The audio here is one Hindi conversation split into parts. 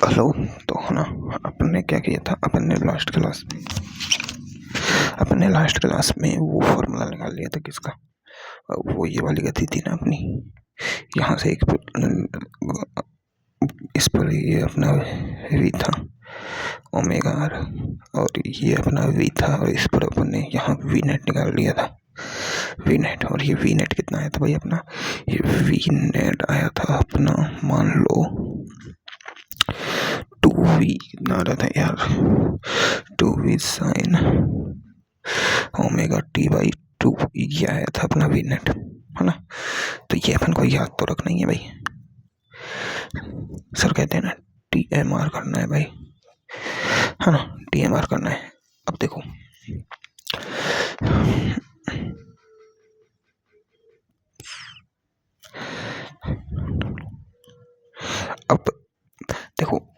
हेलो। तो है ना, अपन क्या किया था, अपन ने लास्ट क्लास में वो फॉर्मूला निकाल लिया था किसका, वो ये वाली गति थी ना अपनी, यहाँ से एक इस पर ये अपना वी था ओमेगा आर, और ये अपना वी था, और इस पर अपन ने यहाँ वी नेट निकाल लिया था, वी नेट। और ये वी नेट कितना आया था भाई अपना, ये वी नेट आया था अपना, मान लो 2v कितना आ रहा था यार, 2v sine omega T by 2, ये आया था अपना वी नेट, है ना। तो ये अपन को याद तो रखना ही है भाई, सर कहते हैं ना TMR करना है भाई, है ना, TMR करना है। अब देखो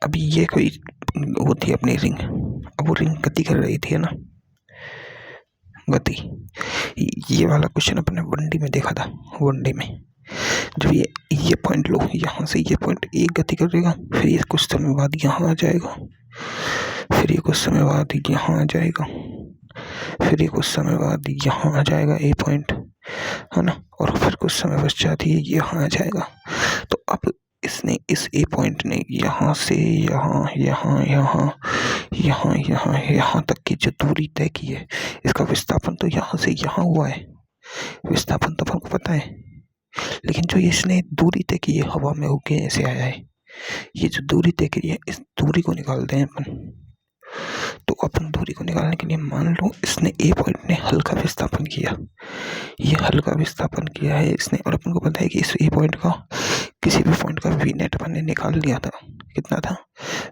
अभी ये कोई होती है अपनी रिंग, अब वो रिंग गति कर रही थी, है ना, गति। ये वाला क्वेश्चन अपने वनडी में देखा था, वनडी में जब ये पॉइंट लो, यहाँ से ये पॉइंट एक गति करेगा, फिर ये कुछ समय बाद यहाँ आ जाएगा, फिर ये कुछ समय बाद यहाँ आ जाएगा, फिर ये कुछ समय बाद यहाँ आ जाएगा ए पॉइंट, है ना, और फिर कुछ समय पश्चात ये यहाँ आ जाएगा। तो अब इसने इस ए पॉइंट ने यहाँ से यहाँ यहाँ यहाँ यहाँ यहाँ यहाँ तक की जो दूरी तय की है, इसका विस्थापन तो यहाँ से यहाँ हुआ है, विस्थापन तो आपको पता है, लेकिन जो इसने दूरी तय की है हवा में होके ऐसे आया है, ये जो दूरी तय की है इस दूरी को निकालते हैं अपन। तो अपन दूरी को निकालने के लिए मान लो इसने ए पॉइंट ने हल्का विस्थापन किया, ये हल्का विस्थापन किया है इसने, और अपन को पता है कि इस ए पॉइंट का किसी भी पॉइंट का वी नेट अपन ने निकाल लिया था, कितना था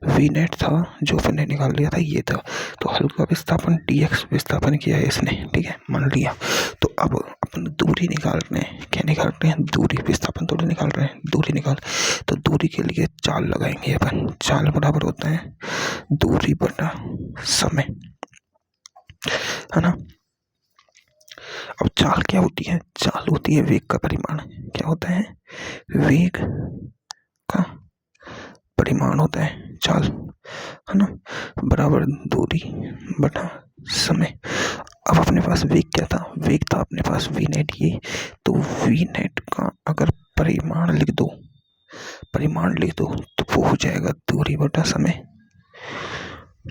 वी नेट था जो अपन ने निकाल लिया था, ये था। तो हल्का विस्थापन dx विस्थापन किया है इसने, ठीक है, मान लिया। तो अब अपन दूरी निकाल रहे हैं, क्या निकाल रहे हैं, दूरी, विस्थापन थोड़ी निकाल रहे हैं, दूरी निकाल। तो दूरी के लिए चाल लगाएंगे अपन, चाल बराबर होता है दूरी बटा समय, है ना। अब चाल क्या होती है, चाल होती है वेग का परिमाण, क्या होता है, वेग का परिमाण होता है चाल, है ना, बराबर दूरी बटा समय। अब अपने पास वेग क्या था, वेग था अपने पास वी नेट, ये तो वी नेट का अगर परिमाण लिख दो तो वो हो जाएगा दूरी बटा समय,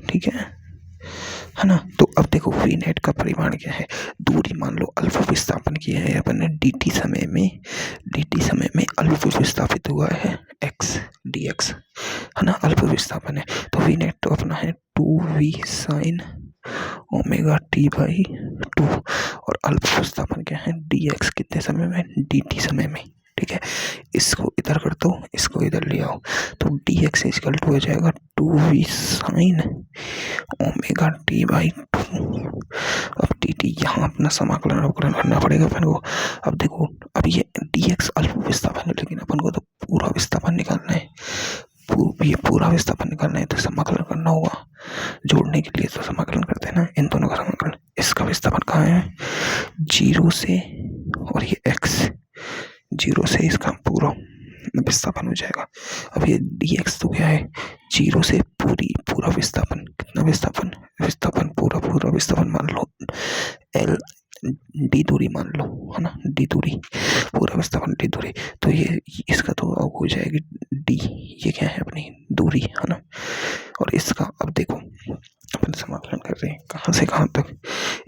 ठीक है ना। तो अब देखो वी नेट का परिमाण क्या है, दूरी मान लो अल्फा विस्थापन किया है अपन ने dt समय में अल्फा विस्थापित हुआ है x dx, है ना, अल्फा विस्थापन है। तो वी नेट तो अपना है 2v sine omega T by 2, और अल्फा विस्थापन क्या है dx कितने समय में, dt समय में, ठीक है। इसको इधर कर दो, इसको इधर ले आओ, तो dx इक्वल टू हो जाएगा 2v sine omega T by 2। अब dt यहाँ अपना समाकलन अवकलन करना पड़ेगा अपन को। अब देखो, अब ये dx अल्प विस्थापन है, लेकिन अपन को तो पूरा विस्थापन निकालना है, ये पूरा विस्थापन निकालना है, तो समाकलन करना होगा, जोड़ने के लिए तो समाकलन करते हैं ना, इन दोनों का समाकलन। इसका विस्थापन कहाँ है, 0 से, और ये x 0 से इसका पूरा विस्थापन हो जाएगा। अब ये dx तो क्या है, 0 से पूरा विस्थापन, कितना विस्थापन पूरा विस्थापन मान लो l d दूरी मान लो, है ना, d दूरी, पूरा विस्थापन d दूरी। तो ये इसका तो अब हो जाएगी d, ये क्या है अपनी दूरी, है ना। और इसका अब देखो अपन समाकलन कर रहे हैं कहाँ से कहाँ तक,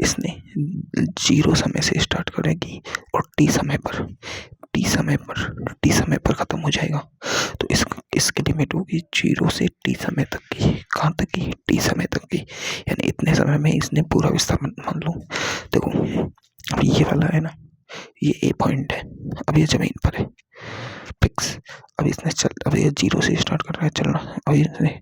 इसने 0 समय से स्टार्ट करेगी और t समय पर खत्म हो जाएगा। तो इसकी लिमिट होगी 0 से t समय तक की, कहाँ तक की, t समय तक की, यानी इतने समय में इसने पूरा विस्थापन मान लो। देखो अब ये वाला है ना, ये ए पॉइंट है, अब ये जमीन पर है फिक्स, अब ये 0 से स्टार्ट कर रहा है चलना, अब इसने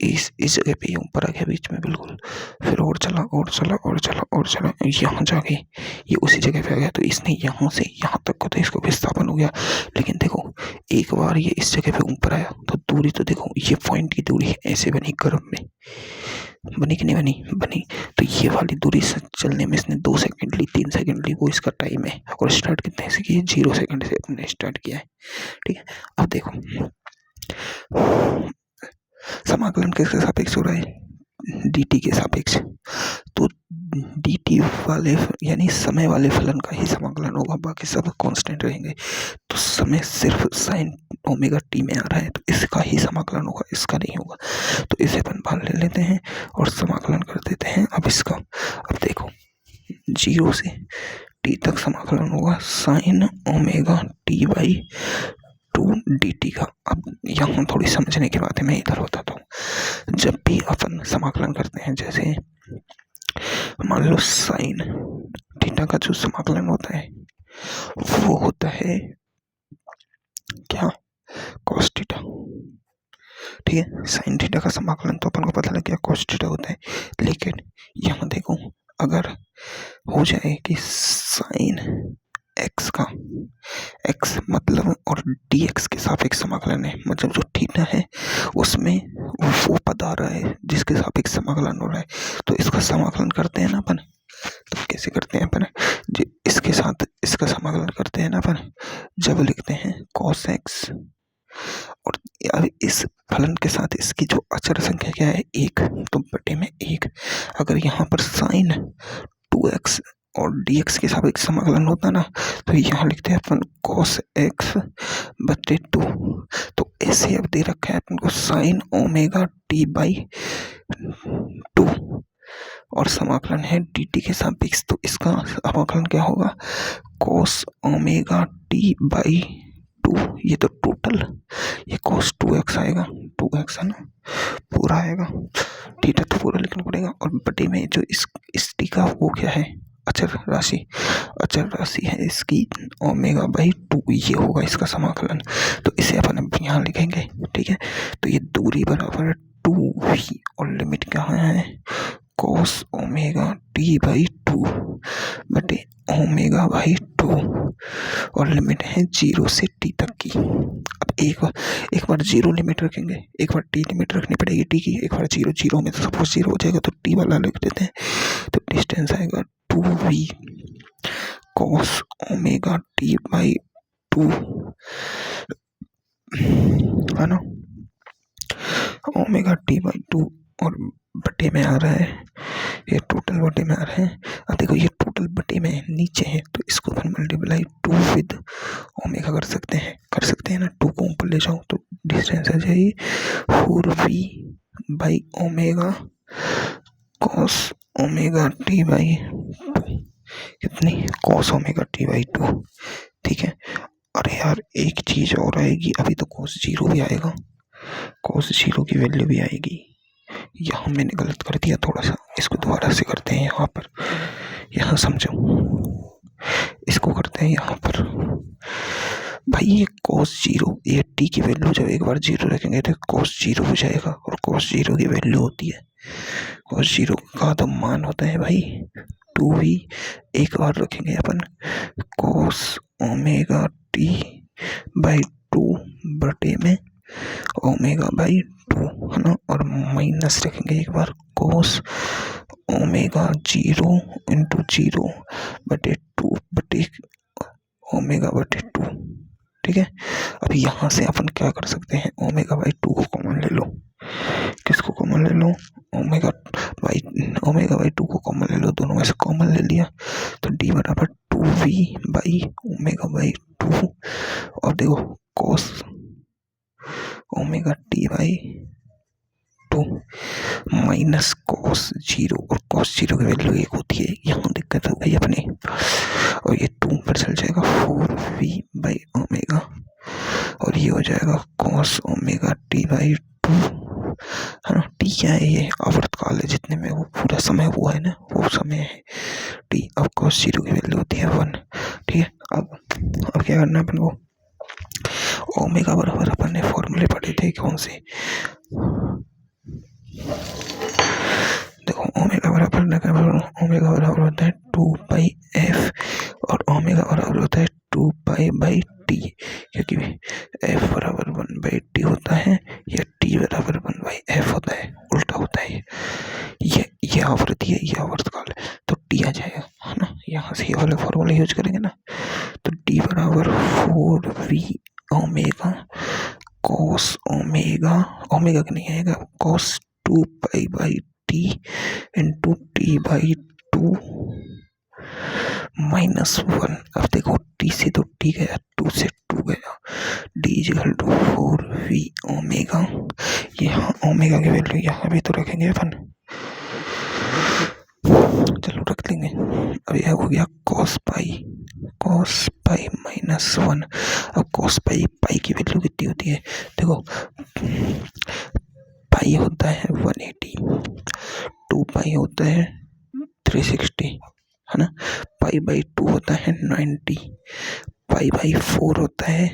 इस जगह पे ऊपर आ गया बीच में बिल्कुल, फिर और चला यहाँ जाके ये उसी जगह पे आ गया। तो इसने यहाँ से यहाँ तक को तो इसको विस्थापन हो गया, लेकिन देखो एक बार ये इस जगह पे ऊपर आया तो दूरी तो देखो, ये पॉइंट की दूरी ऐसे बनी कर्व में, बनी कि नहीं बनी। तो ये वाली दूरी से चलने में इसने 2 सेकंड ली, 3 सेकंड ली, वो इसका टाइम है। और स्टार्ट कितने से किया, 0 सेकंड से अपने स्टार्ट किया है, ठीक है। अब देखो समाकलन किसके सापेक्ष हो रहा है? dt के सापेक्ष। तो dt वाले यानी समय वाले फलन का ही समाकलन होगा, बाकी सब कांस्टेंट रहेंगे। तो समय सिर्फ साइन ओमेगा टी में आ रहा है तो इसका ही समाकलन होगा, इसका नहीं होगा। तो इसे अपन बाहर ले लेते हैं और समाकलन कर देते हैं अब इसका। अब देखो 0 से t तक समाकलन होगा sine omega T by 2 dt का। अब यहाँ थोड़ी समझने की बात है, मैं इधर बताता हूँ। जब भी अपन समाकलन करते हैं, जैसे मान लो साइन थीटा का जो समाकलन होता है वो होता है क्या? Cos theta. ठीक है, साइन थीटा का समाकलन तो अपन को पता लग गया कॉस थीटा होता है। लेकिन यहाँ देखो, अगर हो जाए कि साइन एक्स का एक्स मतलब और dx के सापेक्ष समाकलन है, मतलब जो थीटा है उसमें वो पद आ रहा है जिसके सापेक्ष समाकलन हो रहा है, तो इसका समाकलन करते हैं ना अपन। तो कैसे करते हैं अपन? इसके साथ इसका समाकलन करते हैं ना अपन, जब लिखते हैं cos x और यार इस फलन के साथ इसकी जो अचर संख्या क्या है? 1, तो बटे में 1। अगर यहाँ पर साइन 2x और dx के सापेक्ष समाकलन होता ना, तो यहाँ लिखते हैं अपन cos x बटे 2। तो ऐसे अब दे रखा है अपन को साइन ओमेगा टी बाई 2 और समाकलन है dt के सापेक्ष, तो इसका समाकलन क्या होगा? cos omega T by 2। ये तो टोटल, ये cos 2x आएगा, 2x है ना, पूरा आएगा। थीटा तो पूरा लिखना पड़ेगा और बटे में जो इस टी का वो क्या है? अचर राशि। अचर राशि है इसकी ओमेगा बाई 2, ये होगा इसका समाकलन। तो इसे अपन अब यहाँ लिखेंगे। ठीक है, तो ये दूरी बराबर 2v और लिमिट क्या है? cos ओमेगा टी बाई 2 बटे ओमेगा बाई 2 और लिमिट है 0 से t तक की। अब एक बार 0 लिमिट रखेंगे, एक बार t लिमिट रखनी पड़ेगी t की, एक बार 0 में तो सपोज 0 हो जाएगा तो t वाला लिख देते हैं। तो डिस्टेंस आएगा 2v cos omega T by 2 है ना, ओमेगा टी बाई 2 और बटे में आ रहा है, ये टोटल बटे में आ रहा है। अब देखो ये टोटल बटे में नीचे है तो इसको अपन मल्टीप्लाई 2 विद ओमेगा कर सकते हैं ना। 2 को ऊपर ले जाओ तो डिस्टेंस आ जाएगी 4v by omega cos omega T by 2। कितनी? cos omega T by 2। ठीक है, अरे यार एक चीज और आएगी, अभी तो cos 0 भी आएगा, cos 0 की वैल्यू भी आएगी। यहाँ मैंने गलत कर दिया थोड़ा सा, इसको दोबारा से करते हैं। यहाँ पर यहाँ समझो, इसको करते हैं यहाँ पर। भाई ये cos 0, ये t की वैल्यू जब एक बार 0 रखेंगे तो cos 0 हो जाएगा और cos 0 की वैल्यू होती है, cos 0 का तो मान होता है भाई 2v। एक बार रखेंगे अपन cos ओमेगा टी बाई 2 बटे में ओमेगा बाई 2 है ना, और माइनस रखेंगे एक बार cos ओमेगा 0 इंटू 0 बटे 2 बटे ओमेगा बटे 2। ठीक है, अब यहाँ से अपन क्या कर सकते हैं? ओमेगा बाई 2 को कॉमन ले लो। किसको कॉमन ले लो? ओमेगा बाई 2 को कॉमन ले लो, दोनों में से कॉमन ले लिया तो d बराबर 2v बाई ओमेगा बाई 2 और देखो cos omega T by 2 minus cos 0 और cos 0 की वैल्यू 1 होती है। यहाँ दिक्कत हो गई अपने, और ये 2 पर चल जाएगा 4v बाई ओमेगा और ये हो जाएगा cos ओमेगा टी बाई 2 है ना। टी क्या है? ये आवर्तकाल है, जितने में वो पूरा समय हुआ है ना वो समय है टी। अब cos 0 की वैल्यू होती है 1। ठीक है, अब क्या करना है अपन को? ओमेगा बराबर अपन ने फॉर्मूले पढ़े थे कौन से? देखो ओमेगा बराबर होता है 2 पाई एफ और ओमेगा बराबर होता है 2 पाई बाई टी, क्योंकि एफ बराबर 1 बाई टी होता है या टी बराबर 1 बाई एफ होता है, उल्टा होता है। ये आवृत्ति है, ये आवर्तकाल है, तो टी आ जाएगा है ना। यहाँ से ये वाला फॉर्मूला यूज करेंगे ना, तो टी बराबर 4v omega cos cos omega, omega का नहीं आएगा, कॉस 2 पाई/t इंटू t/2 -1। अब देखो t से तो t गया, 2 से 2 गया, d/4 v ओमेगा। यहाँ ओमेगा की वैल्यू यहाँ भी तो रखेंगे अपन, चलो रख लेंगे। अब यह हो गया cos पाई -1। अब cos पाई की वैल्यू कितनी होती है, देखो पाई होता है 180, 2 पाई होता है 360, है ना। पाई/2 होता है 90, पाई/4 होता है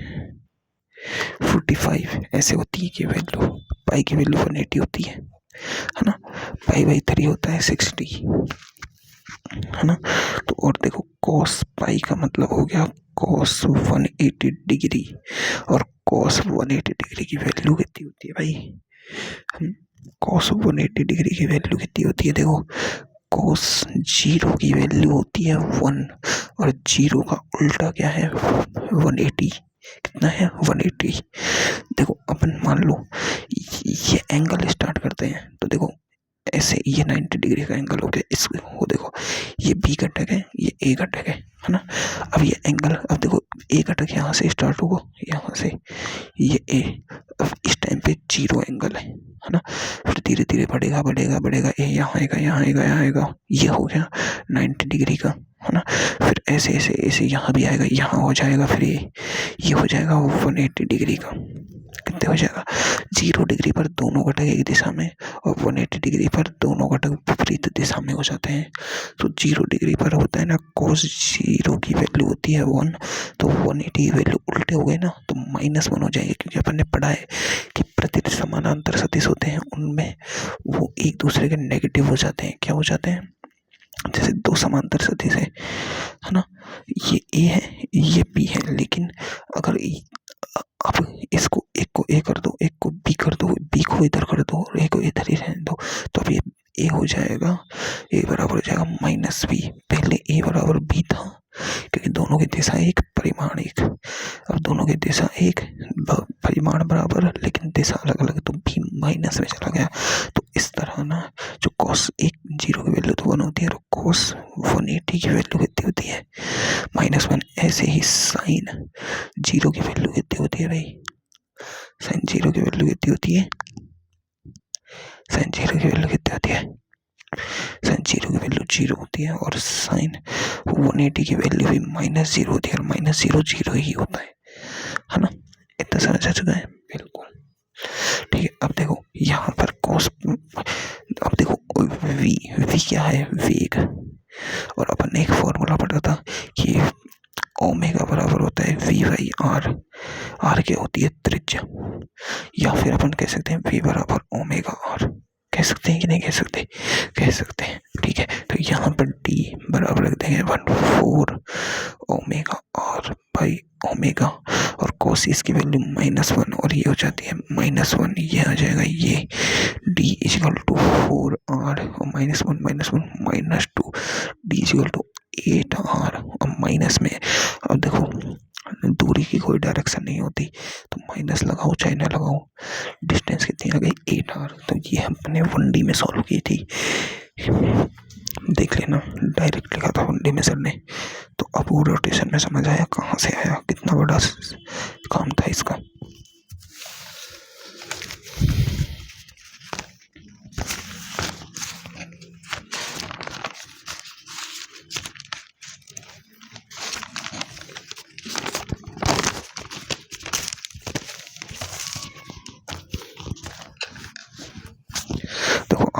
45। ऐसे होती है कि वैल्यू, पाई की वैल्यू 180 होती है ना। पाई/3 होता है 60, है ना। तो और देखो cos पाई का मतलब हो गया cos 180 डिग्री, और cos 180 डिग्री की वैल्यू कितनी होती है भाई, cos 180 डिग्री की वैल्यू कितनी होती है, देखो cos 0 की वैल्यू होती है 1, और 0 का उल्टा क्या है 180, कितना है 180। देखो अपन मान लो ये एंगल स्टार्ट करते हैं, तो देखो ऐसे ये 90 डिग्री का एंगल हो गया, इसको देखो ये बी घटक है, ये ए घटक है ना। अब ये एंगल, अब देखो ए घटक यहाँ से स्टार्ट होगा, यहाँ से ये ए, अब इस टाइम पे 0 एंगल है ना। फिर धीरे धीरे बढ़ेगा बढ़ेगा बढ़ेगा, ए यहाँ आएगा यहाँ आएगा यहाँ आएगा, ये हो गया 90 डिग्री का, है ना। फिर ऐसे ऐसे ऐसे यहाँ भी आएगा, यहाँ हो जाएगा, फिर ये हो जाएगा 180 डिग्री का। कितने हो जाएगा, 0 डिग्री पर दोनों घटक एक दिशा में, और 180 डिग्री पर दोनों घटक विपरीत दिशा में हो जाते हैं। तो 0 डिग्री पर होता है ना cos 0 की वैल्यू होती है 1, तो 180 की वैल्यू उल्टे हो गए ना तो -1 हो जाएंगे, क्योंकि अपन ने पढ़ा है कि प्रति समानांतर सदिश होते हैं उनमें वो एक दूसरे के नेगेटिव हो जाते हैं। क्या हो जाते हैं, जैसे 2 समांतर सदिश है ना, ये ए है ये बी है, लेकिन अगर अब इसको एक को ए कर दो, एक को बी कर दो, बी को इधर कर दो और ए को इधर ही रहने दो, तो अब ये ए हो जाएगा, ए बराबर हो जाएगा -b। पहले ए बराबर बी था, क्योंकि दोनों की दिशा एक परिमाण एक, अब दोनों की दिशा एक परिमाण बराबर लेकिन दिशा अलग अलग, तो बी माइनस में चला गया। तो इस तरह ना जो cos 0 की वैल्यू तो 1 होती है, और cos 180 की वैल्यू कितनी होती है -1। ऐसे ही sin 0 की वैल्यू कितनी होती है भाई, sin 0 की वैल्यू कितनी होती है, sin 0 की वैल्यू कितनी होती है, sin 0 की वैल्यू 0 होती है, और sin 180 की वैल्यू भी -0 होती है, और -0 0 ही होता है ना। इतना समझ आ चुका है, बिल्कुल ठीक है। अब देखो यहाँ पर cos, अब देखो v क्या है, वेग, और अपन ने एक फॉर्मूला पढ़ा था कि ओमेगा बराबर होता है v/r, r क्या होती है त्रिज्या, या फिर अपन कह सकते हैं v बराबर ओमेगा r, कह सकते हैं कि नहीं कह सकते, कह सकते हैं, ठीक है। तो यहाँ पर d बराबर रख देंगे 1/4 ओमेगा r बाई ओमेगा, और कोसिस की वैल्यू -1, और ये हो जाती है -1, ये आ जाएगा ये d = 4r, और -1 -2 d = 8r, और माइनस में अब देखो दूरी की कोई डायरेक्शन नहीं होती, तो माइनस लगाओ चाहे ना लगाओ, डिस्टेंस कितनी आ गई 8r। तो ये हमने 1D में सॉल्व की थी, देख लेना, डायरेक्ट लिखा था 1D में सर ने। तो अब वो रोटेशन में समझ आया कहाँ से आया, कितना बड़ा काम था इसका।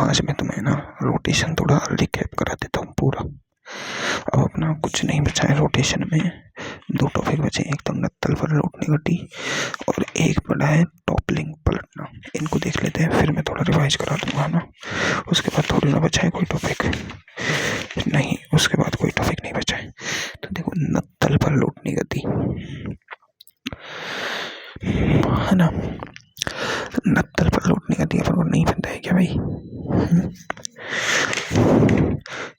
आज मैं तुम्हें ना रोटेशन थोड़ा रिकैप करा देता हूँ पूरा। अब अपना कुछ नहीं बचा है रोटेशन में, 2 टॉपिक बचे, एक तो नत्तल पर लौटने गति और एक पड़ा है टॉपलिंग पलटना। इनको देख लेते हैं, फिर मैं थोड़ा रिवाइज करा दूंगा ना। उसके बाद थोड़ी ना बचा है कोई टॉपिक, नहीं उसके बाद कोई टॉपिक नहीं बचा है। तो देखो नत्तल पर लौटने गति है ना, नत्तल पर लौटने गति अपन को नहीं पता है क्या भाई,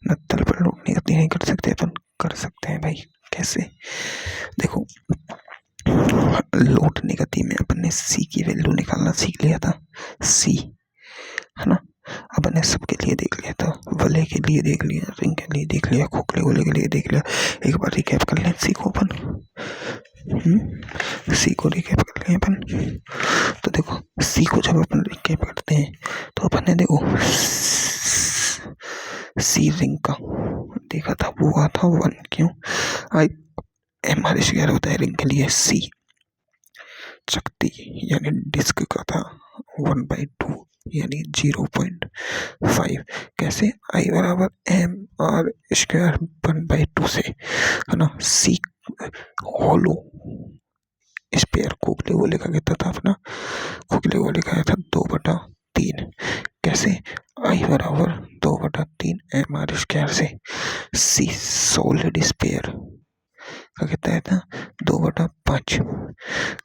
नत्तल पर लौटने गति नहीं कर सकते अपन, कर सकते हैं भाई। कैसे, देखो लौटने गति में अपन ने c की वैल्यू निकाल निकालना सीख लिया था, सी, है ना। अब मैंने सबके लिए देख लिया था, वलय के लिए देख लिया, रिंग के लिए देख लिया, खोखले गोले के लिए देख लिया। एक बार रिकैप कर लें सी को अपन, सी को रिकैप कर लें अपन। तो देखो सी को जब अपन रिकैप करते हैं तो अपन ने देखो सी रिंग का देखा था, वो हुआ था 1, क्यों, आई हमारे शेयर होता है रिंग के लिए, सी शक्ति यानी डिस्क का था 1/2 यानी 0.5। कैसे, आई बराबर एम आर स्क्वायर 1/2 से, है ना। सी हॉलो स्पेयर खोखले गोले का कहता था अपना, खोखले गोले का था 2/3। कैसे, आई बराबर 2/3 एम आर स्क्वायर से। सी सॉलिड स्पेयर का कहता है था 2/5।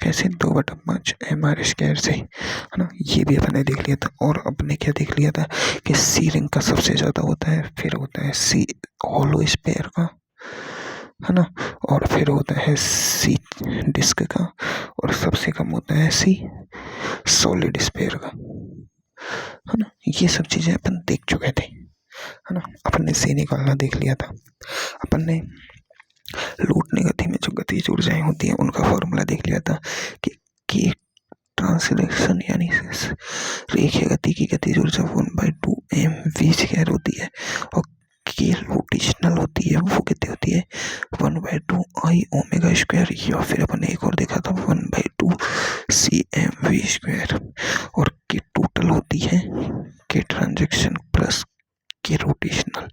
कैसे, 2/5 एम आर स्क्वायर से, है ना। ये भी अपने देख लिया था। और अपने क्या देख लिया था कि सी रिंग का सबसे ज्यादा होता है, फिर होता है सी हॉलो स्पेयर का, है ना, और फिर होता है सी डिस्क का, और सबसे कम होता है सी सॉलिड स्पेयर का, है ना। ये सब चीजें अपन देख चुके थे, है ना। अपन ने सी निकालना देख लिया था। अपन ने लौटने गति में जो गतिज ऊर्जाएं होती हैं उनका फॉर्मूला देख लिया था कि ट्रांसलेशन यानी रेखीय गति की गतिज ऊर्जा 1/2 एम वी स्क्वायर होती है, और के रोटेशनल होती है वो कितनी होती है 1/2 आई ओमेगा स्क्वायर, या फिर अपन ने एक और देखा था 1/2 सी एम वी स्क्वायर। और के टोटल होती है के ट्रांजेक्शन प्लस के रोटेशनल।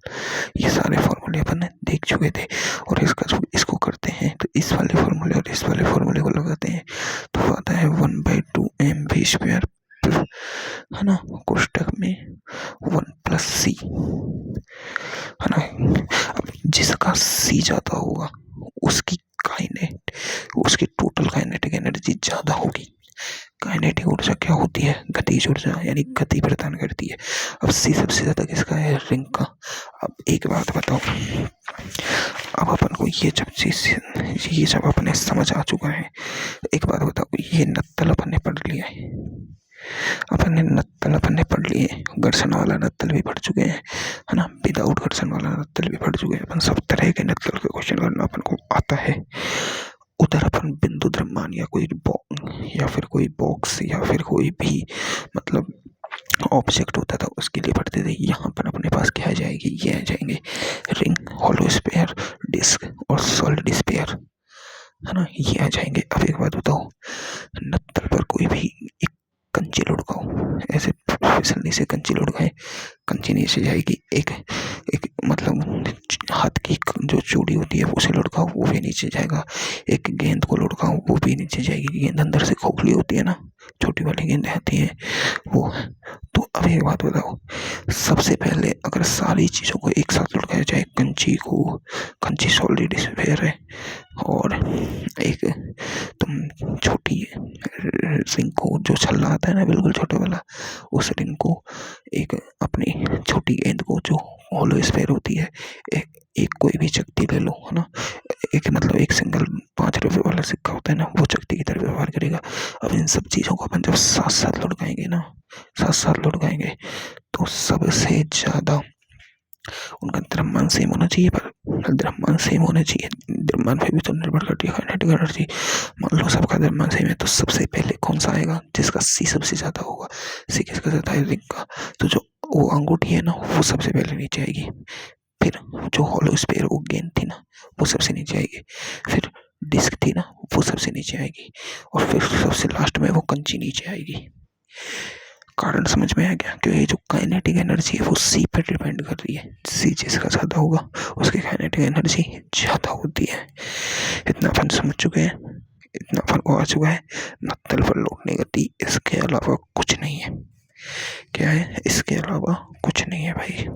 ये सारे फॉर्मूले अपन ने देख चुके थे। और इसको करते हैं तो इस वाले फॉर्मूले और इस वाले फॉर्मूले को लगाते हैं तो आता है 1/2 एम वी स्क्वायर, है ना, कोष्टक में 1 + सी, है ना। अब जिसका सी ज्यादा होगा उसकी टोटल काइनेटिक एनर्जी ज्यादा होगी। काइनेटिक ऊर्जा क्या होती है, गतिज ऊर्जा यानी गति प्रदान करती है। अब सी सबसे ज्यादा किसका है, रिंग का। अब एक बात बताओ, अब अपन को ये जब अपने समझ आ चुका है, एक बात बताओ, ये नत्तल अपन ने पढ़ लिया है, अपन ने पढ़ लिए, घर्षण वाला नत्तल भी पढ़ चुके हैं, है ना, विदाउट घर्षण वाला नत्तल भी पढ़ चुके हैं। अपन सब तरह के नत्तल के क्वेश्चन करना अपन को आता है। उधर अपन बिंदु द्रव्यमान या फिर कोई बॉक्स या फिर कोई भी मतलब ऑब्जेक्ट होता था उसके लिए पढ़ते थे। यहाँ पर अपने पास क्या आ जाएगी, ये आ जाएंगे रिंग, हॉलो स्फीयर, डिस्क और सॉलिड स्फीयर, है ना, ये आ जाएंगे। अब एक बात बताओ, नत्तल पर कोई भी एक कंची लुढ़काओ, ऐसे फिसलने से कंची लुढ़काए, कंची नीचे जाएगी। एक मतलब हाथ की जो चूड़ी होती है उसे लुढ़काओ, वो भी नीचे जाएगा। एक गेंद को लुढ़काओ, वो भी नीचे जाएगी। गेंद अंदर से खोखली होती है ना, छोटी वाली गेंद आती है वो। तो अब एक बात बताओ, सबसे पहले अगर सारी चीजों को एक साथ लुढ़काया जाए, कंची सॉलिड स्फीयर है, और एक तुम छोटी रिंग को, जो छल्ला आता है ना बिल्कुल छोटे वाला, उस रिंग को, एक अपनी छोटी गेंद को जो हॉलो स्फीयर होती है, एक कोई भी चकती ले लो, है ना, एक सिंगल 5 रुपए वाला सिक्का होता है ना, वो चकती की तरह व्यवहार करेगा। अब इन सब चीजों को अपन जब साथ साथ लुढ़काएंगे तो सबसे ज्यादा उनका द्रव्यमान सेम होना चाहिए, पर द्रव्यमान सेम होना चाहिए, द्रव्यमान पे भी तो निर्भर करती है काइनेटिक एनर्जी। मान लो सबका द्रव्यमान सेम है, तो सबसे पहले कौन सा आएगा, जिसका सी सबसे ज्यादा होगा। सी किसका ज्यादा है, रिंग का। तो जो वो अंगूठी है ना, वो सबसे पहले नीचे आएगी, फिर जो हॉलो स्फीयर वो गेंद थी ना, वो सबसे नीचे आएगी, फिर डिस्क थी ना, वो सबसे नीचे आएगी, और फिर सबसे लास्ट में वो कंची नीचे आएगी। कारण समझ में आ गया, क्योंकि जो काइनेटिक एनर्जी है वो सी पे डिपेंड कर रही है। सी जिसका ज्यादा होगा उसकी काइनेटिक एनर्जी ज्यादा होती है। इतना अपन समझ चुके हैं, इतना अपन को आ चुका है। नत्तल पर लौटने गति इसके अलावा कुछ नहीं है। क्या है, इसके अलावा कुछ नहीं है भाई।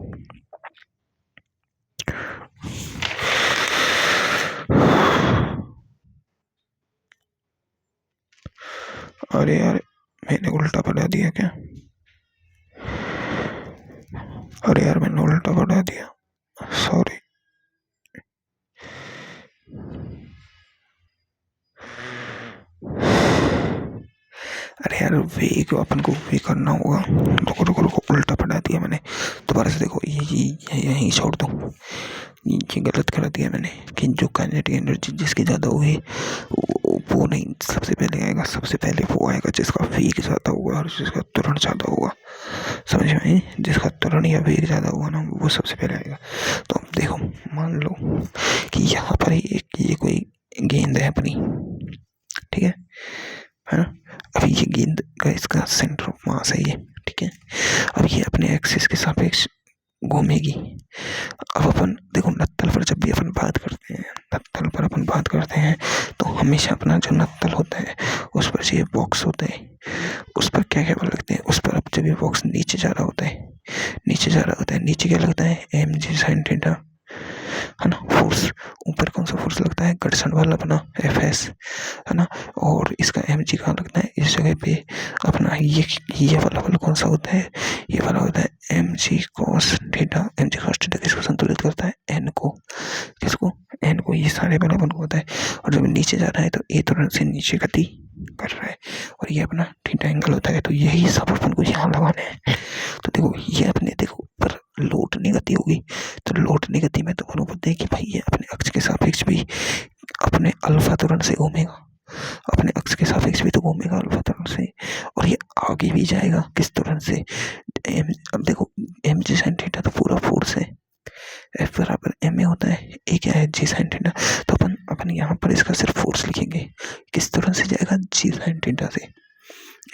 अरे यार, मैंने उल्टा पढ़ा दिया क्या? अरे यार, मैंने उल्टा पढ़ा दिया, सॉरी। अरे यार वेग अपन को वे करना होगा। रुको रुको रुको, उल्टा पढ़ा दिया मैंने। दोबारा से देखो, ये यहीं छोड़ दो। ये गलत कर दिया मैंने कि जो काइनेटिक एनर्जी जिसकी ज़्यादा हुई वो नहीं सबसे पहले आएगा। सबसे पहले वो आएगा जिसका वेग ज़्यादा होगा और जिसका त्वरण ज़्यादा होगा। समझ में आई? जिसका त्वरण या वेग ज़्यादा होगा ना, वो सबसे पहले आएगा। तो अब देखो, मान लो कि यहाँ पर ये कोई गेंद है अपनी, ठीक है ना? अभी ये गेंद का इसका सेंटर ऑफ मास है ये, ठीक है। अब ये अपने एक्सिस के सापेक्ष घूमेगी। अब अपन देखो, नत्तल पर जब भी अपन बात करते हैं, नत्तल पर अपन बात करते हैं तो हमेशा अपना जो नत्तल होता है उस पर ये बॉक्स होता है, उस पर क्या क्या बल लगते हैं। उस पर अब जब ये बॉक्स नीचे जा रहा होता है, नीचे क्या लगता है? mg sin थीटा, है ना, फोर्स। ऊपर कौन सा फोर्स लगता है? घर्षण बल अपना Fs, है ना। और इसका mg कहाँ लगता है? इस जगह पे अपना ये वाला बल कौन सा होता है? ये वाला होता है mg cos theta. mg cos theta किसको संतुलित करता है? n को। किसको? n को। ये सारे बल अपन को होता है। और जब नीचे जा रहा है तो ए त्वरण से नीचे गति कर रहा है और ये अपना थीटा एंगल होता है। तो यही सब अपन को यहाँ लगाना है। तो देखो, ये अपने देखो पर लौटने गति होगी, तो लौटने गति में तो अपन को पता है कि भाई ये अपने अक्ष के सापेक्ष भी अपने अल्फा त्वरण से घूमेगा, अपने अक्ष के सापेक्ष भी तो घूमेगा अल्फा त्वरण से, और ये आगे भी जाएगा किस त्वरण से? अब देखो, mg sin थीटा तो पूरा फोर्स है, F बराबर ma होता है, ए क्या है? g sin theta. तो अपन यहाँ पर इसका सिर्फ फोर्स लिखेंगे, किस त्वरण से जाएगा? g sin थीटा से।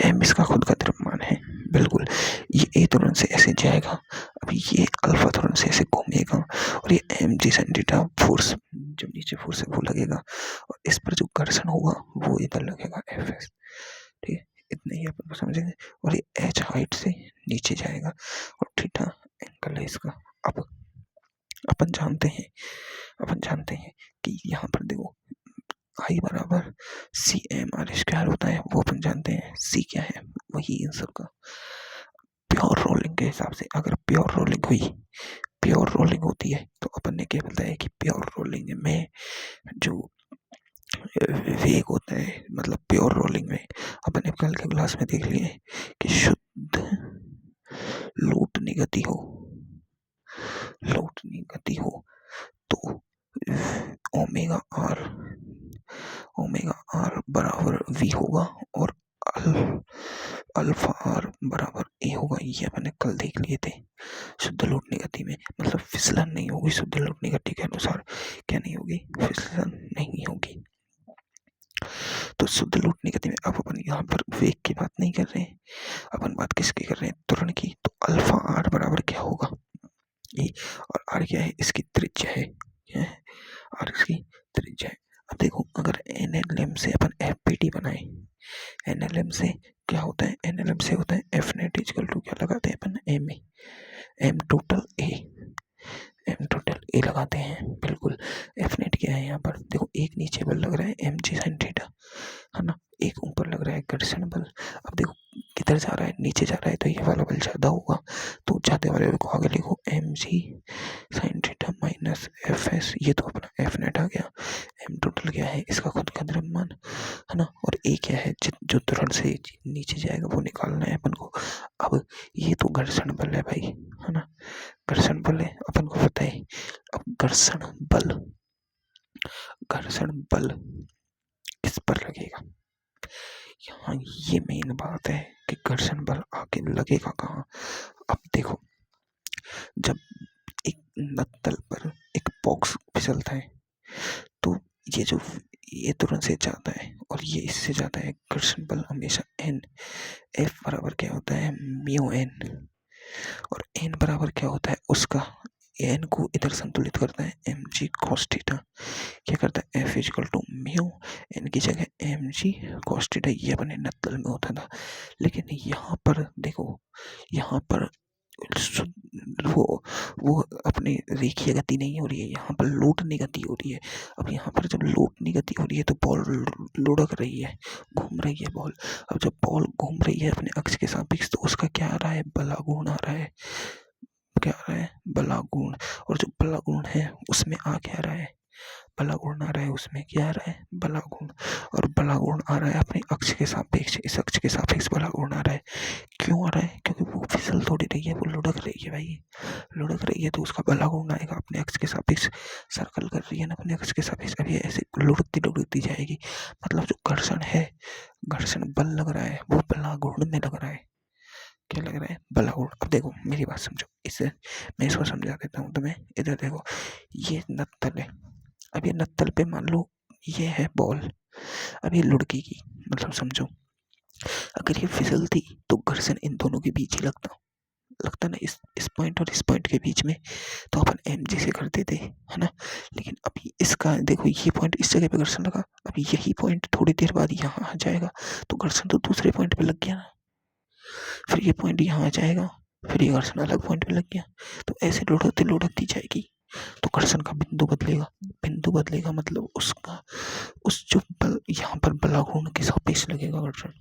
m इसका खुद का द्रव्यमान है, बिल्कुल। ये ए त्वरण से ऐसे जाएगा, अभी ये अल्फा त्वरण से ऐसे घूमेगा, और ये mg sin थीटा फोर्स, जो नीचे फोर्स है वो लगेगा, और इस पर जो घर्षण होगा वो इधर लगेगा Fs, ठीक है। इतना ही अपन को समझेंगे। और ये h हाइट से नीचे जाएगा और थीटा एंगल है इसका। अब अपन जानते हैं कि यहाँ पर देखो, आई बराबर सी एम आर स्क्वायर होता है, वो अपन जानते हैं। सी क्या है? वही इन सब का प्योर रोलिंग के हिसाब से। अगर प्योर रोलिंग होती है तो अपन ने क्या बताया कि प्योर रोलिंग में जो वेग होता है, मतलब प्योर रोलिंग में अपन ने कल के क्लास में देख लिए कि शुद्ध लौटनी गति हो तो ओमेगा आर बराबर वी होगा और अल्फा आर बराबर ए होगा। ये मैंने कल देख लिए थे। शुद्ध लौटनी गति में मतलब फिसलन नहीं होगी, शुद्ध लौटनी गति के अनुसार क्या नहीं होगी? फिसलन नहीं होगी। तो शुद्ध लौटनी गति में अब अपन यहाँ पर वेग की बात नहीं कर रहे हैं, अपन बात किसकी कर रहे हैं? त्वरण की। तो अल्फा आर बराबर क्या होगा? ये, और आर क्या है? इसकी त्रिज्या है। क्या है? आर इसकी त्रिज्या है। अब देखो, अगर NLM से अपन FPT बनाए, NLM से क्या होता है? NLM से होता है F net इक्वल टू क्या लगाते हैं अपन? MA, M टोटल A लगाते हैं, बिल्कुल। F net क्या है यहाँ पर? देखो, एक नीचे बल लग रहा है mg sin थीटा, है ना, एक ऊपर लग रहा है घर्षण बल। अब देखो किधर जा रहा है? नीचे जा रहा है, तो ये वाला बल ज्यादा होगा, तो ज्यादा वाले को आगे लिखो mg sin theta minus Fs। ये तो अपना F net आ गया। M टोटल क्या है? इसका खुद का द्रव्यमान, है ना, और A क्या है? जो त्वरण से नीचे जाएगा वो निकालना है अपन को। अब ये तो घर्षण बल है भाई, है ना, घर्षण बल है, अपन को पता है। अब घर्षण बल किस पर लगेगा? यहाँ ये मेन बात है कि घर्षण बल आगे लगेगा कहाँ? अब देखो, जब एक नत्तल पर एक बॉक्स फिसलता है तो ये तुरंत से जाता है और ये इससे जाता है। घर्षण बल हमेशा n, F बराबर क्या होता है? म्यू n, और n बराबर क्या होता है उसका? n को इधर संतुलित करता है mg cos थीटा। क्या करता है? F equal to mu n की जगह mg cos थीटा। ये अपने नत्तल में होता था, लेकिन यहाँ पर देखो, यहाँ पर वो अपनी रेखीय गति नहीं हो रही है, यहाँ पर लौटनी गति हो रही है। अब यहाँ पर जब लौटनी गति हो रही है तो बॉल लुढ़क रही है, घूम रही है बॉल। अब जब बॉल घूम रही है अपने अक्ष के सापेक्ष तो उसका क्या आ रहा है? बलागुण आ रहा है। क्या आ रहा है? बलागुण। और जो बलागुण है उसमें आ क्या रहा है? बला गुण आ रहा है, उसमें क्या आ रहा है, बला गुण। और बला गुण आ रहा है अपने अक्ष के सापेक्ष, इस अक्ष के सापेक्ष बला गुण आ रहा है। क्यों आ रहा है? क्योंकि वो फिसल थोड़ी रही है, वो लुढ़क रही है भाई, लुढ़क रही है, तो उसका बला गुण आएगा अपने अक्ष के सापेक्ष। सर्कल कर रही है ना अपने अक्ष के सापेक्ष, अब ये ऐसे लुढ़कती लुढ़कती जाएगी। मतलब जो घर्षण है, घर्षण बल लग रहा है, वो बला गुण में लग रहा है। क्या लग रहा है? बला गुण। अब देखो मेरी बात समझो, इसे मैं इसको समझा देता हूँ तुम्हें। इधर देखो, ये नत्तल है। अब ये नत्तल पे मान लो ये है बॉल, अब ये लुढ़केगी, मतलब समझो अगर ये फिसलती तो घर्षण इन दोनों के बीच ही लगता, लगता ना, इस पॉइंट और इस पॉइंट के बीच में, तो अपन एम जी से करते थे, है ना। लेकिन अभी इसका देखो, ये पॉइंट इस जगह पे घर्षण लगा, अभी यही पॉइंट थोड़ी देर बाद यहाँ आ जाएगा, तो घर्षण तो दूसरे पॉइंट पे लग गया ना। फिर ये पॉइंट यहाँ आ जाएगा, फिर ये घर्षण अलग पॉइंट पे लग गया, तो ऐसे लुढ़कती लुढ़कती जाएगी, तो घर्षण का बिंदु बदलेगा। बिंदु बदलेगा मतलब उसका, उस जो बल यहाँ पर बला गुण के सापेक्ष लगेगा घर्षण।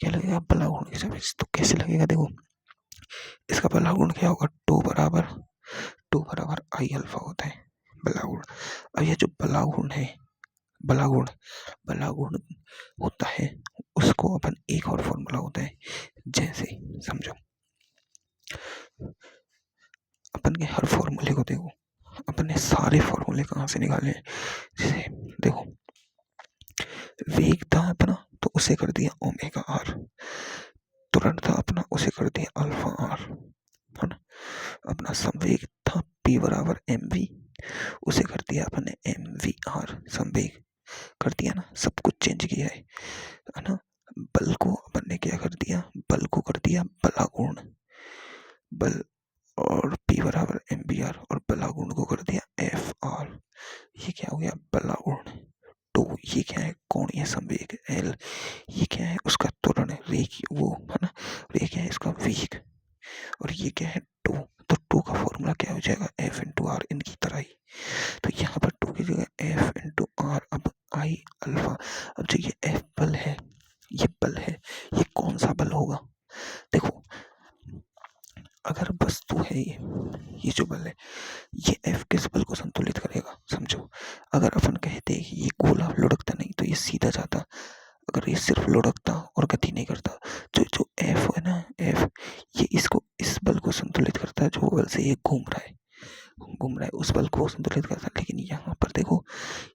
क्या लगेगा? बला गुण के सापेक्ष। तो कैसे लगेगा? देखो इसका बला गुण क्या होगा, टू बराबर आई अल्फा होता है बला गुण। अब ये जो बला गुण है, बला गुण, बला गुण होता है, उसको अपन एक और फॉर्मूला होता है, जैसे समझो अपन के हर फॉर्मूले को देखो, अपन ने सारे फॉर्मूले कहाँ से निकाले हैं। जैसे देखो वेग था अपना, तो उसे कर दिया ओमेगा आर। त्वरण था अपना, उसे कर दिया अल्फा आर, है ना। अपना संवेग था P बराबर एम वी, उसे कर दिया अपन ने एम वी आर, संवेग कर दिया ना, सब कुछ चेंज किया है ना। बल को अपन ने क्या कर दिया, बल को कर दिया बला गुण, बल, और P बराबर एम बी आर, और बला गुण को कर दिया एफ आर। ये क्या हो गया, बला गुण। तो ये क्या है, कोणीय संवेग एल, ये क्या है, उसका त्वरण रेखीय वो, है ना, और ये क्या है, इसका वेग, और ये क्या है, टू। तो टू का फॉर्मूला क्या हो जाएगा, एफ इंटू आर, इनकी तरह ही। तो यहाँ पर टू की जगह एफ इंटू आर, अब आई अल्फा। अब जो ये एफ बल है, ये बल है, ये कौन सा बल होगा? देखो अगर वस्तु है ये जो बल है, ये एफ किस बल को संतुलित करेगा, समझो। अगर अपन कहते हैं कि ये गोला लुढ़कता नहीं, तो ये सीधा जाता। अगर ये सिर्फ लुढ़कता और गति नहीं करता, तो जो एफ है ना, एफ, ये इसको, इस बल को संतुलित करता है, जो बल से ये घूम रहा है, उस बल को संतुलित करता है। लेकिन यहाँ पर देखो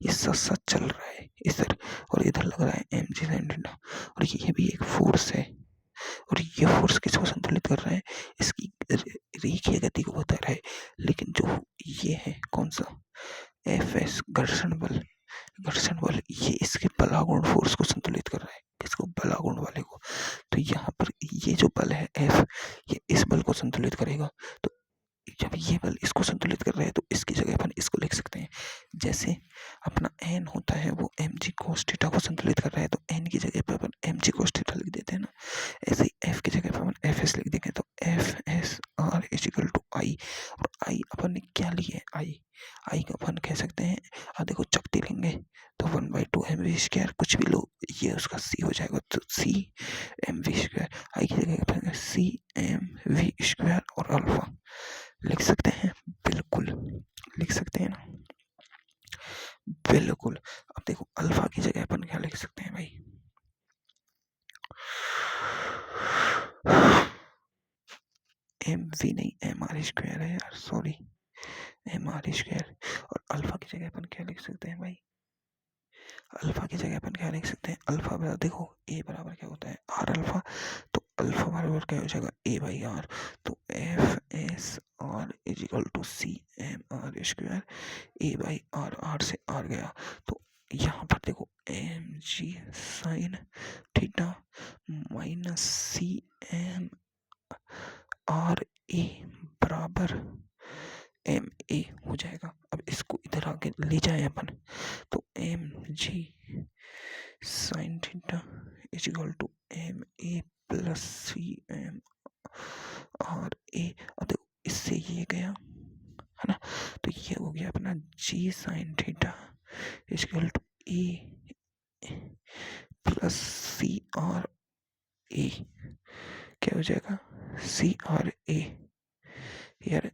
ये सच सच चल रहा है इधर, और इधर लग रहा है एम जी साइन थीटा, और ये भी एक फोर्स है, और ये फोर्स किसको संतुलित कर रहा है, इसकी रेखीय गति को बता रहा है। लेकिन जो ये है कौन सा, एफ एस, घर्षण बल, घर्षण बल, ये इसके बलागुण फोर्स को संतुलित कर रहा है, किसको, बलागुण वाले को। तो यहाँ पर ये जो बल है एफ, ये इस बल को संतुलित करेगा। तो जब ये बल इसको संतुलित कर रहा है, तो इसकी जगह अपन इसको लिख सकते हैं, जैसे अपना एन होता है वो एम जी कोस थीटा को संतुलित कर रहा है, तो एन की जगह पे अपन एम जी कोस थीटा लिख देते हैं ना। ऐसे ही एफ की जगह पे अपन एफ एस लिख देंगे, तो f s r is equal to I. और आई अपन ने क्या लिया है, आई को अपन कह सकते हैं, देखो चकती लेंगे तो 1/2 एम वी स्क्वायर, कुछ भी लो, ये उसका सी हो जाएगा, तो सी एम वी स्क्वायर। आई की जगह अपन सी एम वी स्क्वायर और अल्फा लिख सकते हैं, बिल्कुल लिख सकते हैं ना, बिल्कुल। अब देखो अल्फा की जगह अपन क्या लिख सकते हैं भाई, एम वी नहीं, एम आर स्क्वायर है यार, सॉरी, एम आर स्क्वायर। और अल्फा की जगह अपन क्या लिख सकते हैं भाई, अल्फा की जगह अपन क्या लिख सकते हैं, अल्फा बराबर, देखो ए बराबर क्या होता है, आर अल्फा। तो अल्फा बराबर क्या हो जाएगा, ए बाई आर। तो f s r is equal to c m are square, a by r, r से आर गया। तो यहाँ पर देखो m g sine theta minus c m r a बराबर एम ए हो जाएगा। अब इसको इधर आगे ले जाए अपन, तो m g sine theta is equal to m a plus c m r a. अब देखो इससे ये गया, है ना, तो ये हो गया अपना g sine theta is equal to a plus c r a. क्या हो जाएगा, सी आर ए। यार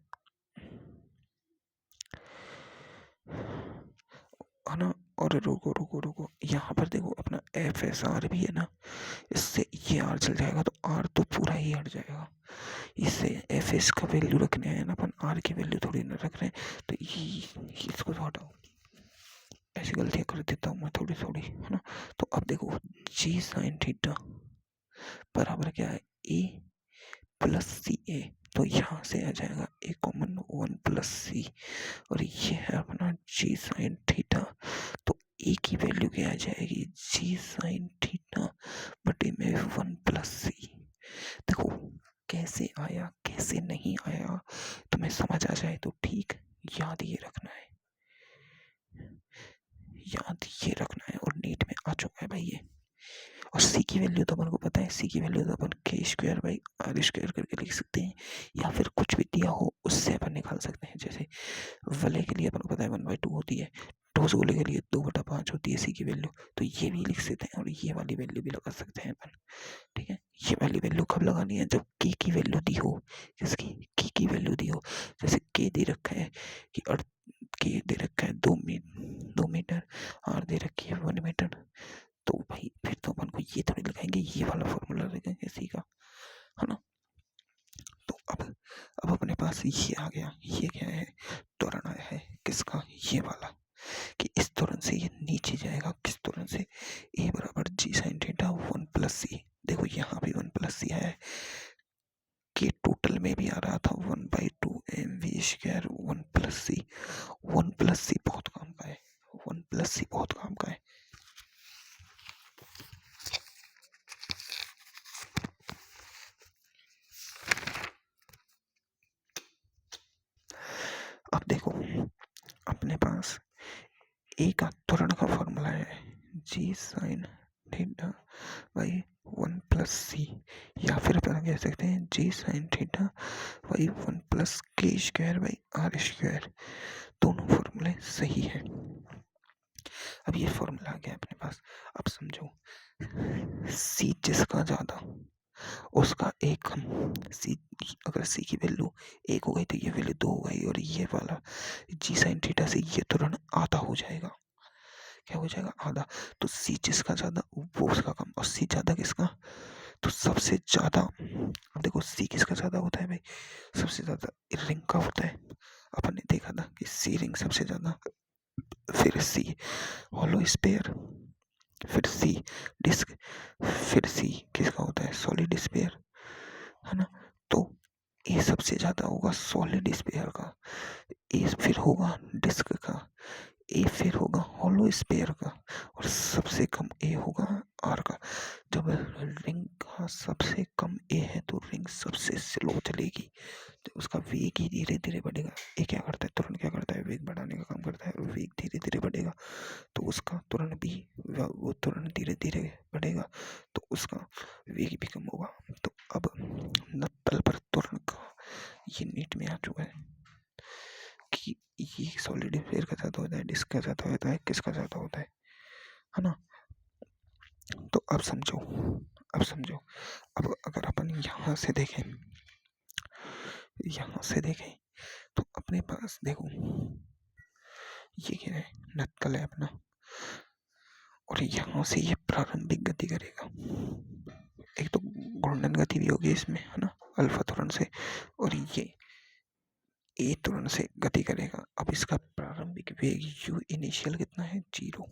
है ना। और रुको रुको रुको, यहाँ पर देखो अपना FSR भी है ना, इससे ये R चल जाएगा तो R तो पूरा ही हट जाएगा। इससे FS का वैल्यू रखने हैं ना अपन, R की वैल्यू थोड़ी ना रख रहे हैं। तो ये इसको तो हटाओ, ऐसी गलतियाँ कर देता हूँ मैं थोड़ी थोड़ी, है ना। तो अब देखो जी साइन थीटा बराबर क्या है, ए प्लस सी ए। तो यहाँ से आ जाएगा ए कॉमन 1+c, और ये है अपना जी साइन थीटा। तो ए की वैल्यू क्या आ जाएगी, जी साइन थीटा बटे में 1+c। देखो कैसे आया कैसे नहीं आया तुम्हें समझ आ जाए तो ठीक, याद ये रखना है, याद ये रखना है। और नीट में आ चुका है भाई ये। और सी की वैल्यू तो अपन को पता है, सी की वैल्यू तो अपन k² करके लिख सकते हैं, या फिर कुछ भी दिया हो उससे अपन निकाल सकते हैं। जैसे वलय के लिए अपन को पता है 1/2 होती है, ठोस गोले के लिए 2/5 होती है सी की वैल्यू। तो ये भी लिख सकते हैं और ये वाली वैल्यू भी लगा सकते हैं अपन, ठीक है। ये वाली वैल्यू कब लगानी है, जब k की वैल्यू दी हो, किसकी, k की वैल्यू दी हो। जैसे k दे रखा है कि k दे रखा है 2 मीटर, r दे रखी है 1 मीटर। तो भाई फिर तो अपन को ये थोड़ी लगाएंगे, ये वाला फॉर्मूला लगाएंगे सी का, है ना। तो अब अपने पास ये आ गया, ये क्या है, त्वरण आया है किसका, ये वाला, कि इस त्वरण से ये नीचे जाएगा, किस त्वरण से, ए बराबर जी साइन थीटा 1+c। देखो यहाँ भी 1+c है, के टोटल में भी आ रहा था 1/2 mv² 1+c। 1+c बहुत काम का है, 1+c बहुत काम का है। अब देखो अपने पास ए का त्वरण का फॉर्मूला है जी साइन थीटा बाई 1+c, या फिर अपन कह सकते हैं g sine theta by 1+k² by r²। दोनों फॉर्मूले सही है। अब ये फॉर्मूला आ गया अपने पास। अब समझो c जिसका ज्यादा उसका एक कम, सी अगर सी की वैल्यू 1 हो गई तो ये वैल्यू 2 हो गई, और ये वाला जी साइन थीटा से ये तुरंत आधा हो जाएगा, क्या हो जाएगा, आधा। तो सी जिसका ज्यादा वो उसका कम, और सी ज्यादा किसका, तो सबसे ज्यादा। अब देखो सी किसका ज्यादा होता है भाई, सबसे ज्यादा रिंग का होता है। अपन ने देखा था कि सी रिंग सबसे ज्यादा, फिर सी होलो स्पेयर, फिर सी डिस्क, फिर सी किसका होता है, सॉलिड स्पेयर, है ना। तो ए सबसे ज्यादा होगा सॉलिड स्पेयर का, ए फिर होगा डिस्क का, ए फिर होगा होलो स्पेयर का, और सबसे कम ए होगा आर का। जब रिंग का सबसे कम ए है तो रिंग सबसे स्लो चलेगी, तो उसका वेग ही धीरे धीरे बढ़ेगा। ए क्या करता है, तुरंत क्या करता है, वेग बढ़ाने का काम करता है, और वेग धीरे धीरे बढ़ेगा तो उसका तुरंत भी, वो तुरंत धीरे धीरे बढ़ेगा तो उसका वेग भी कम होगा। तो अब नत्तल पर त्वरण का ये नीट में आ चुका है कि ये सॉलिड स्फीयर का ज्यादा होता है, डिस्क का ज्यादा होता है, किसका ज्यादा होता है ना। तो अब समझो, अब समझो, अब अगर अपन यहाँ से देखें, यहाँ से देखें तो अपने पास देखो ये क्या है, नक्कल है अपना, और यहाँ से ये प्रारंभिक गति करेगा। एक तो घूर्णन गति भी होगी इसमें, है ना, अल्फा त्वरण से, और ये ए त्वरण से गति करेगा। अब इसका प्रारंभिक वेग u इनिशियल कितना है, 0,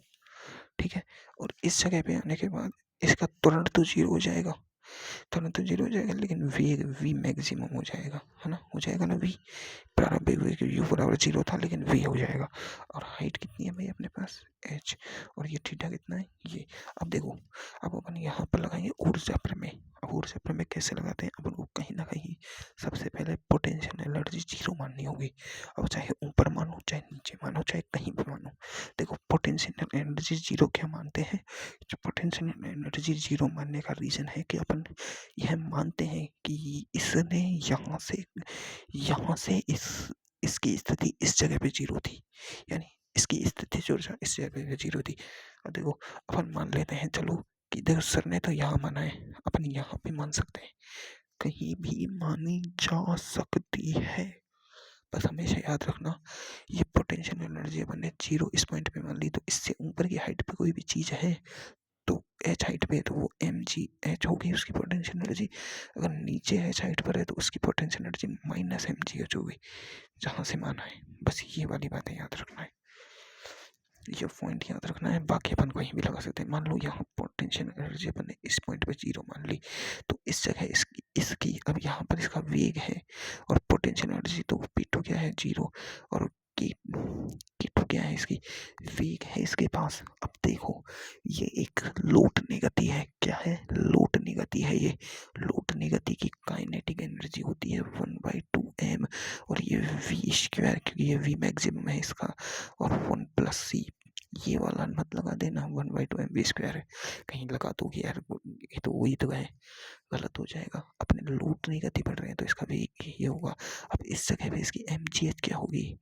ठीक है। और इस जगह पे आने के बाद इसका त्वरण तो 0 हो जाएगा, त्वरण तो 0 हो जाएगा, लेकिन वेग v मैक्सिमम हो जाएगा, है ना, हो जाएगा ना v। प्रारंभिक वेग u बराबर 0 था लेकिन v हो जाएगा। और हाइट कितनी है भाई अपने पास, h, और ये थीटा कितना है, ये। अब देखो अब अपन यहाँ पर लगाएंगे ऊर्जा प्रमेय। अब ऊर्जा प्रमेय कैसे लगाते हैं, अपन को कहीं ना कहीं सबसे पहले पोटेंशियल एनर्जी 0 माननी होगी। अब चाहे ऊपर मानो, चाहे नीचे मानो, चाहे कहीं भी मानो, देखो पोटेंशियल एनर्जी 0 क्या मानते हैं, पोटेंशियल एनर्जी 0 मानने का रीजन है कि अपन यह मानते हैं कि इसने यहाँ से इसकी स्थिति इस जगह पे 0 थी, यानी इसकी स्थिति जो इस जगह पे 0 थी। और देखो अपन मान लेते हैं, चलो कि देखो सर ने तो यहाँ माना है, अपन यहाँ पे मान सकते हैं, कहीं भी मानी जा सकती है, बस हमेशा याद रखना, ये पोटेंशियल एनर्जी अपन ने जीरो इस पॉइंट पे मान ली, तो इससे ऊपर की हाइट पे कोई भी चीज है तो एच हाइट पे है तो वो एम जी एच होगी उसकी पोटेंशियल एनर्जी। अगर नीचे एच हाइट पर है तो उसकी potential energy minus M G H होगी, जहाँ से माना है। बस ये वाली बातें याद रखना है, ये पॉइंट याद रखना है। बाकी अपन कहीं भी लगा सकते हैं। मान लो यहाँ पोटेंशियल एनर्जी अपन ने इस पॉइंट पे जीरो मान ली, तो इस जगह इसकी अब यहाँ पर इसका वेग है और पोटेंशियल एनर्जी, तो पी टू क्या है जीरो, और की टू क्या है इसकी वेग है इसके पास। अब देखो ये एक लौटने गति है, क्या है लौटने गति है। ये लौटने गति की काइनेटिक एनर्जी होती है 1/2m, और ये वी स्क्वायर, क्योंकि ये वी मैक्सिमम है इसका, और 1+c, ये वाला मत लगा देना 1/2m वी स्क्वायर है, कहीं लगा दोगे यार ये तो वही तो है, गलत हो जाएगा। अपने लौटने गति बढ़ रहे हैं तो इसका भी ये होगा। अब इस जगह पे इसकी एम जी एच क्या होगी,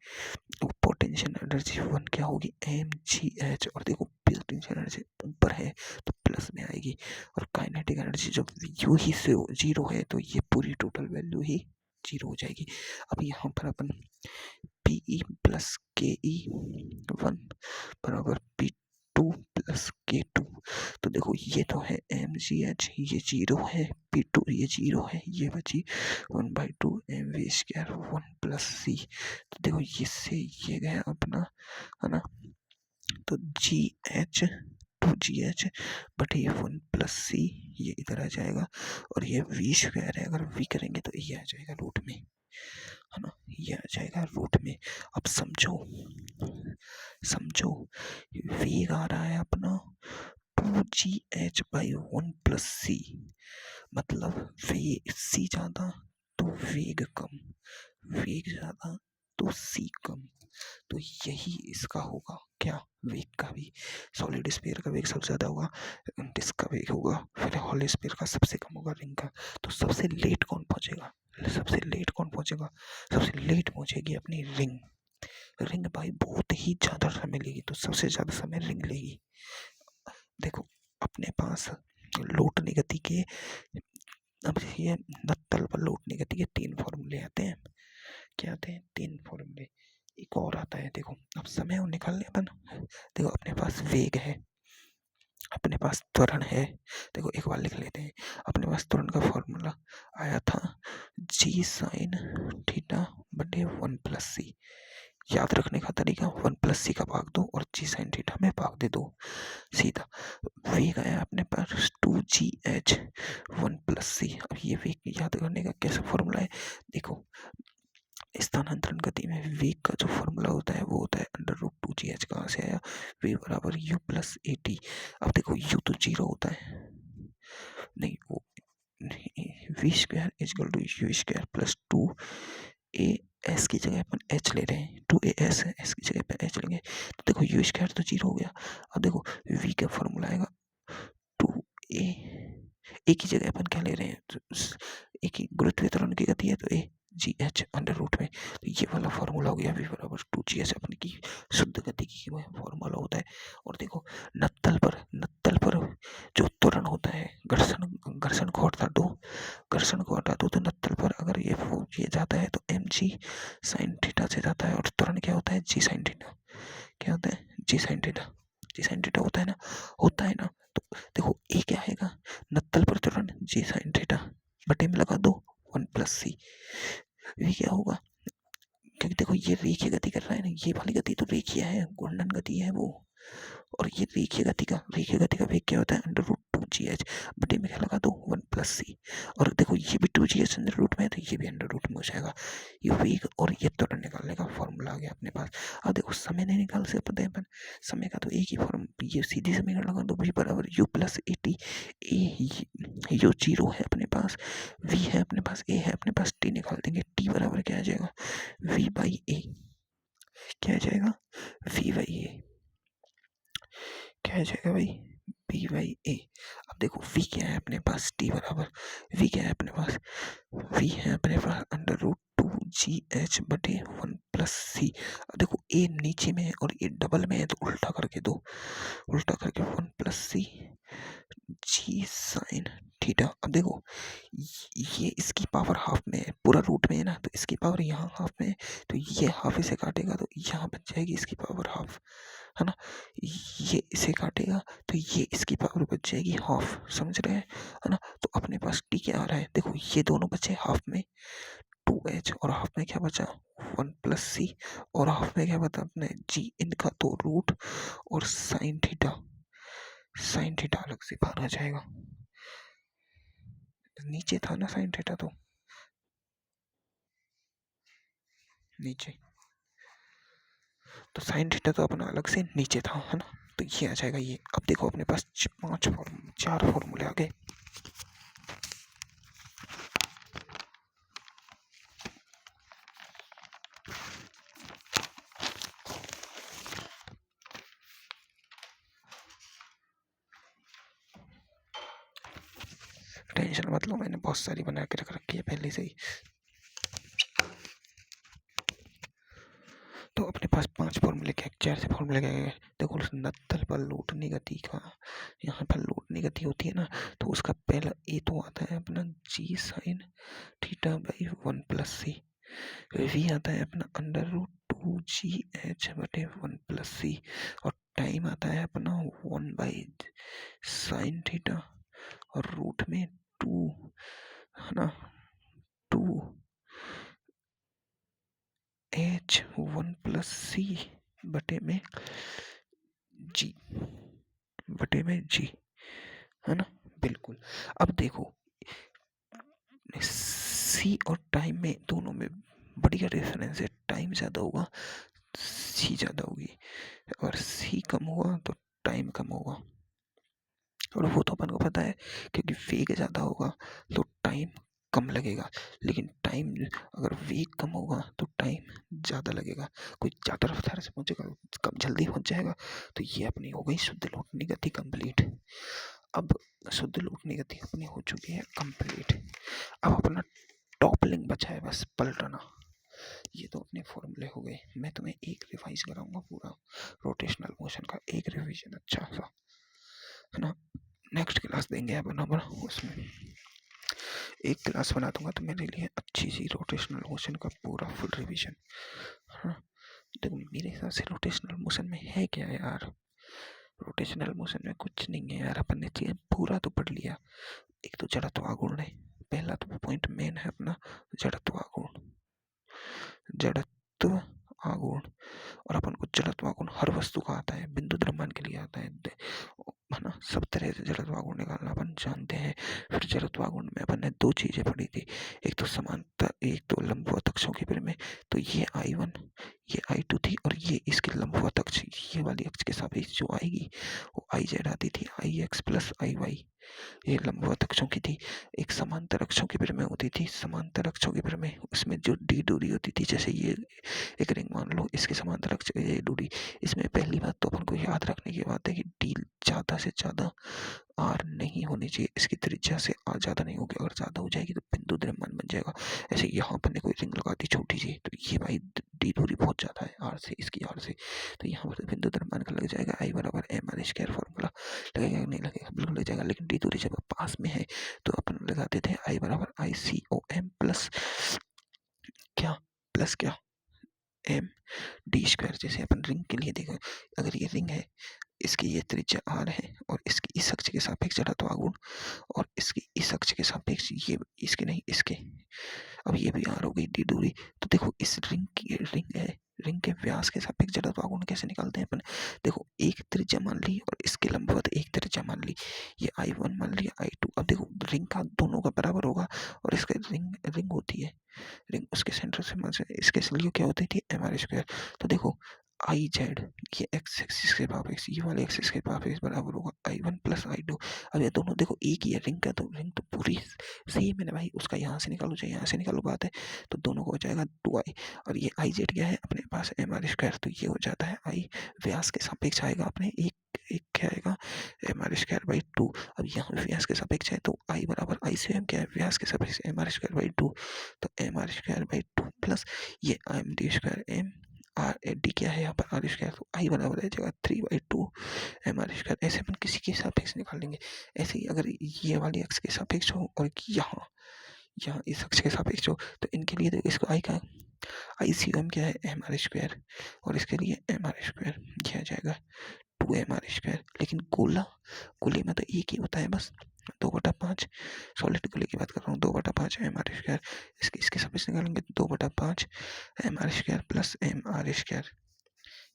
तो पोटेंशियल एनर्जी 1 क्या होगी एम जी एच, और देखो पोटेंशियल एनर्जी ऊपर है तो प्लस में आएगी, और काइनेटिक एनर्जी जब यू ही से जीरो है तो ये पूरी टोटल वैल्यू ही जीरो हो जाएगी। अब यहाँ पर अपन पी ई प्लस के ई 1 बराबर पी टू प्लस के टू, तो देखो ये तो है एम जी एच, ये जीरो है, पी टू ये जीरो है, ये बची 1/2m वी स्क्वायर 1+c, तो देखो इससे ये गया अपना, है ना, तो जी एच 2gh बटे 1+c, ये इधर आ जाएगा, और ये वी स्क्वायर है, अगर वी करेंगे तो ये आ जाएगा रूट में, है ना, ये आ जाएगा रूट में। अब समझो समझो, वेग आ रहा है अपना 2gh/1+c, मतलब वेग c ज्यादा तो वेग कम, वेग ज्यादा तो c कम, तो यही इसका होगा क्या, वेग का भी। सॉलिड स्फीयर का वेग सबसे ज्यादा होगा, डिस्क का वेग होगा, फिर हॉलो स्फीयर का सबसे कम होगा, रिंग का। तो सबसे लेट कौन पहुंचेगा, सबसे लेट कौन पहुंचेगा, सबसे लेट पहुंचेगी अपनी रिंग। रिंग भाई बहुत ही ज्यादा समय लेगी, तो सबसे ज्यादा समय रिंग लेगी। देखो अपने पास लौटने गति के, अब ये नत्तल पर लौटने गति के 3 फॉर्मूले आते हैं। क्या आते हैं, 3 फॉर्मूले। एक और आता है, देखो अब समय और निकालने अपन, देखो अपने पास वेग है, अपने पास त्वरण है, देखो एक बार लिख लेते हैं। अपने पास त्वरण का फॉर्मूला आया था जी साइन थीटा बटे 1+c, याद रखने का तरीका 1+c का भाग दो और जी साइन थीटा में भाग दे दो, सीधा। वेग आया अपने पास 2gh 1+c। अब ये वेग याद करने का कैसा फॉर्मूला है, देखो स्थानांतरण गति में वेग का जो फॉर्मूला होता है वो होता है √2gh। कहाँ से आया, v बराबर u प्लस ए टी। अब देखो u तो जीरो होता है, नहीं वो V square equal to U square plus 2a s की जगह अपन h ले रहे हैं, 2a s की जगह पे h लेंगे, तो देखो u स्क्वायर तो जीरो हो गया। अब देखो v का फॉर्मूला आएगा 2a की जगह अपन क्या ले रहे हैं, एक ही गुरुत्वीय त्वरण की गति है तो a G H under root में, तो ये वाला फॉर्मूला हो गया v बराबर 2gh, अपने की शुद्ध गति की फॉर्मूला होता है। और देखो नत्तल पर जो त्वरण होता है, घर्षण को हटा दो तो नत्तल पर अगर ये जाता है तो एम जी साइन थीटा से जाता है, और त्वरण क्या होता है जी साइन थीटा, क्या होता है जी साइन थीटा होता है ना। तो देखो ए क्या आएगा, नत्तल पर त्वरण जी साइन थीटा बटे में लगा दो 1+c, ये क्या होगा, क्योंकि देखो ये रेखीय गति कर रहा है ना, ये वाली गति तो रेखीय है, घूर्णन गति है वो, और ये रेखीय गति का वेग क्या होता है √2gh बटे में क्या लगा दो 1+c, और देखो ये भी 2gh अंडर रूट में है तो ये भी अंडर रूट में हो जाएगा। ये वेग और ये त्वरण निकालने का फॉर्मूला आ गया अपने पास। अब देखो समय नहीं निकाल सकते अपन, समय का तो एक ही फॉर्म, ये सीधी समीकरण लगा दो v बराबर u plus A T, you zero है अपने पास, v है अपने पास, a है अपने पास, t निकाल देंगे, t बराबर क्या आ जाएगा v/a, क्या आ जाएगा v/a, क्या आ जाएगा भाई b/a। अब देखो v क्या है अपने पास, t बराबर v क्या है अपने पास, v है अपने पास अंडर रूट 2 2GH/1+C। अब देखो ए नीचे में है और ए डबल में है तो उल्टा करके दो, उल्टा करके 1+C जी साइन थीटा। अब देखो ये इसकी पावर हाफ में है, पूरा रूट में है ना, तो इसकी पावर यहाँ हाफ में है, तो ये हाफ इसे काटेगा तो यहाँ बच जाएगी इसकी पावर हाफ, है ना। ये इसे काटेगा तो ये इसकी पावर बच जाएगी हाफ, समझ रहे हैं, है ना। तो अपने पास टी क्या आ रहा है, देखो ये दोनों बचे हाफ में 2H और हाफ में क्या बचा 1+C और हाफ में क्या बता अपने जी, इनका तो रूट और साइन थीटा, साइन थीटा अलग से बाहर आ जाएगा, नीचे था ना साइन थीटा, तो नीचे, तो साइन थीटा तो अपना अलग से नीचे था, है ना। तो ये आ जाएगा ये। अब देखो अपने पास 4 फॉर्मूले आ गए। टेंशन मत लो, मैंने बहुत सारी बना के रख रखी है पहले से ही। तो अपने पास 5 फॉर्मूले क्या, 4 से फॉर्मूले क्या है, देखो नत्थल पर लौटने गति का, यहाँ पर लौटने गति होती है ना, तो उसका पहला ए तो आता है अपना जी साइन थीटा/1+C, वी आता है अपना √2GH/1+C और टाइम आता है अपना 1/sin थीटा और रूट में 2, है ना, 2H1+C बटे में जी, है ना, बिल्कुल। अब देखो सी और टाइम में दोनों में बढ़िया डिफरेंस है, टाइम ज़्यादा होगा सी ज़्यादा होगी, और सी कम हुआ तो टाइम कम होगा, और वो तो अपन को पता है क्योंकि वेग ज़्यादा होगा तो टाइम कम लगेगा, लेकिन टाइम अगर वेग कम होगा तो टाइम ज़्यादा लगेगा, कोई ज़्यादा रफ्तार से पहुंचेगा कम जल्दी पहुंच जाएगा। तो ये अपनी हो गई शुद्ध लौटनी गति कंप्लीट। अब शुद्ध लौटनी गति अपनी हो चुकी है कंप्लीट। अब अपना टॉपलिंग बचा है बस पलटना। ये तो अपने फॉर्मूले हो गए, मैं तुम्हें एक रिवाइज कराऊंगा पूरा रोटेशनल मोशन का, एक रिवीजन अच्छा सा, है ना। नेक्स्ट क्लास देंगे अपन उसमें एक क्लास बना दूंगा तो मेरे लिए अच्छी सी रोटेशनल मोशन का पूरा फुल रिवीजन। हाँ देखो मेरे हिसाब से रोटेशनल मोशन में है क्या यार, रोटेशनल मोशन में कुछ नहीं है यार, अपन ने चीज़ पूरा तो पढ़ लिया। एक तो जड़त्वागुण है, पहला तो पॉइंट मेन है अपना जड़त्वागुण, जड़त्व आगुण, और अपन को जड़त्वागुण हर वस्तु का आता है, बिंदु द्रव्यमान के लिए आता है ना, सब तरह से जड़त्वागुण निकालना अपन जानते हैं। फिर जड़त्वागुण में अपन ने 2 चीजें पढ़ी थी, एक तो समांतर, एक तो लंबवत अक्षों के बारे में, तो ये I1 ये I2 थी, और ये इसके लंबवत अक्ष, ये वाली अक्ष के सापेक्ष जो आएगी वो IZ आती थी, IX + IY, ये लंबवत अक्षों की थी। एक समांतर अक्षों के बारे में होती थी, समांतर अक्षों के बारे में उसमें जो डी दूरी होती थी, जैसे ये एक रिंग मान लो, इसके समांतर अक्ष ये दूरी, इसमें पहली बात तो अपन को याद रखने की बात है कि डी ज़्यादा से ज़्यादा आर नहीं होनी चाहिए, इसकी त्रिज्या से आर ज़्यादा नहीं होगी, अगर ज़्यादा हो जाएगी तो बिंदु द्रव्यमान बन जाएगा। ऐसे यहाँ पर ने कोई रिंग लगा दी छोटी सी, तो ये भाई डी दूरी बहुत ज़्यादा है आर से, इसकी आर से, तो यहाँ पर बिंदु द्रव्यमान का लग जाएगा I = mr² फॉर्मूला लगेगा, नहीं लगेगा, बिल्कुल लग जाएगा। लेकिन डी दूरी जब पास में है तो अपन लगाते थे I = ICOM प्लस क्या m/d²। जैसे अपन रिंग के लिए देखो, अगर ये रिंग है, इसकी ये त्रिज्या r है, और इसकी इस अक्ष के सापेक्ष जड़त्वागुण, और इसकी इस अक्ष के सापेक्ष ये, इसके नहीं इसके, अब ये भी r हो गई डी दूरी। तो देखो इस रिंग की, रिंग है, रिंग के व्यास के सापेक्ष जड़त्वागुण कैसे निकालते हैं अपन, देखो एक त्रिज्या मान ली और इसके लंबवत एक त्रिज्या मान ली, ये I1 मान लिया I2। अब देखो रिंग का दोनों का बराबर होगा, और इसका रिंग होती है, रिंग उसके सेंटर से मान से इसके लिए क्या होती थी mr²। तो देखो IZ ये x एक्सिस के सापेक्ष, ये वाले एक्सिस के सापेक्ष बराबर होगा I1 + I2। अब ये दोनों देखो एक ही है रिंग का, तो रिंग तो पूरी सेम है ना भाई, उसका यहाँ से निकालो चाहे यहाँ से निकालो बात है, तो दोनों को हो जाएगा 2I, और ये IZ क्या है अपने पास mr², तो ये हो जाता है I व्यास के सापेक्ष आएगा अपने एक एक क्या आएगा M are square by two. अब यहाँ व्यास के सापेक्ष है तो आई बराबर आई से एम क्या है व्यास के सापेक्ष m are square by two, तो m are square by two plus ये m d square m r d क्या है यहाँ पर आर स्क्वायर, तो आई बराबर है जगह 3/2 एम आर स्क्वायर। ऐसे अपन किसी के सापेक्ष निकाल लेंगे। ऐसे ही अगर ये वाली एक्स के सापेक्ष हो और यहाँ यहाँ इस अक्ष के सापेक्ष हो तो इनके लिए देखो इसको आई का आई सी एम क्या है एम आर स्क्वायर और इसके लिए एम आर स्क्वायर किया जाएगा 2 mr²। लेकिन गोले में तो एक ही होता है बस 2/5। सॉलिड गोले की बात कर रहा हूँ 2/5 mr²। इसके सापेक्ष निकालेंगे 2/5 mr² प्लस mr²।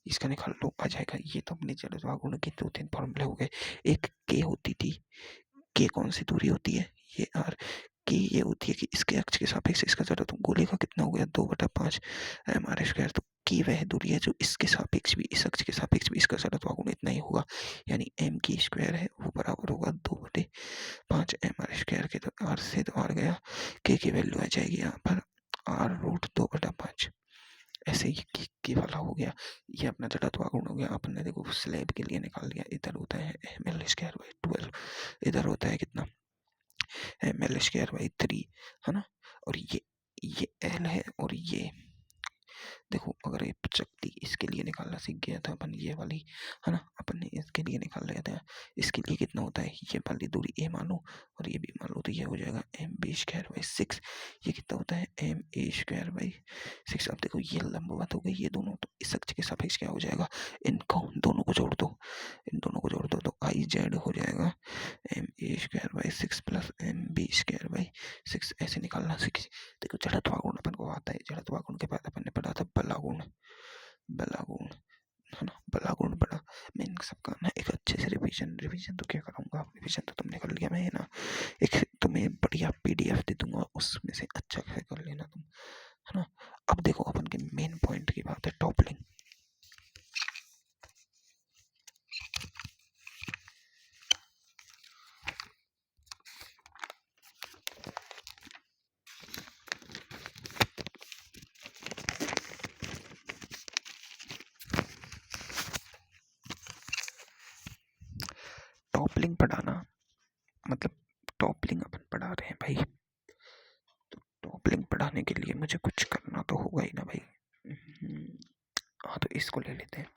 इसका निकाल लो आ जाएगा। ये तो अपने जड़त्व गुण के 2-3 फॉर्मूले हो गए। एक के होती थी, के कौन सी दूरी होती है ये आर, कि ये होती है कि इसके अक्ष के सापेक्ष इसका जड़त्व गोले का कितना हो गया 2/5 mr²। तो की वह दूरी है जो इसके सापेक्ष भी इस अक्ष के सापेक्ष भी इसका जड़त्व गुण इतना ही होगा, यानी m की स्क्वायर है वो बराबर होगा 2/5 mr² के। तो r से तो r गया, k की वैल्यू आ जाएगी यहाँ पर r√2/5। ऐसे ही की वाला हो गया। ये अपना जड़त्व गुण हो गया। अपने देखो स्लैब के लिए निकाल लिया। इधर होता है ml²/12, इधर होता है कितना ml²/3 है ना। और ये L है और ये देखो अगर ये शक्ति इसके लिए निकालना सीख गया था अपन ये वाली है ना, अपन ने इसके लिए निकाल लिया था। इसके लिए कितना होता है ये वाली दूरी a मान लो और ये भी मान लो, तो ये हो जाएगा mb²/6। ये कितना होता है ma²/6। अब देखो ये लंबवत हो गई ये दोनों, तो इस अक्ष के सापेक्ष क्या हो जाएगा, इनको दोनों को जोड़ दो, इन दोनों को जोड़ दो तो आई जेड हो जाएगा ma²/6 प्लस mb²/6। ऐसे निकालना सीख। देखो जड़त्व गुण अपन को आता है। जड़त्व गुण के बाद अपन ने पढ़ा था बलागुण है ना, बलागुण पढ़ा। मैं इन सब का ना एक अच्छे से रिवीजन तो क्या करूँगा, रिवीजन तो तुमने कर लिया, मैं ना एक तुम्हें बढ़िया PDF दे दूंगा, उसमें से अच्छा कर लेना तुम है ना। अब देखो अपन के मेन पॉइंट की बात है टॉपलिंग। टॉपलिंग पढ़ाना मतलब टॉपलिंग अपन पढ़ा रहे हैं भाई, तो टॉपलिंग पढ़ाने के लिए मुझे कुछ करना तो होगा ही ना भाई। हाँ तो इसको ले लेते हैं।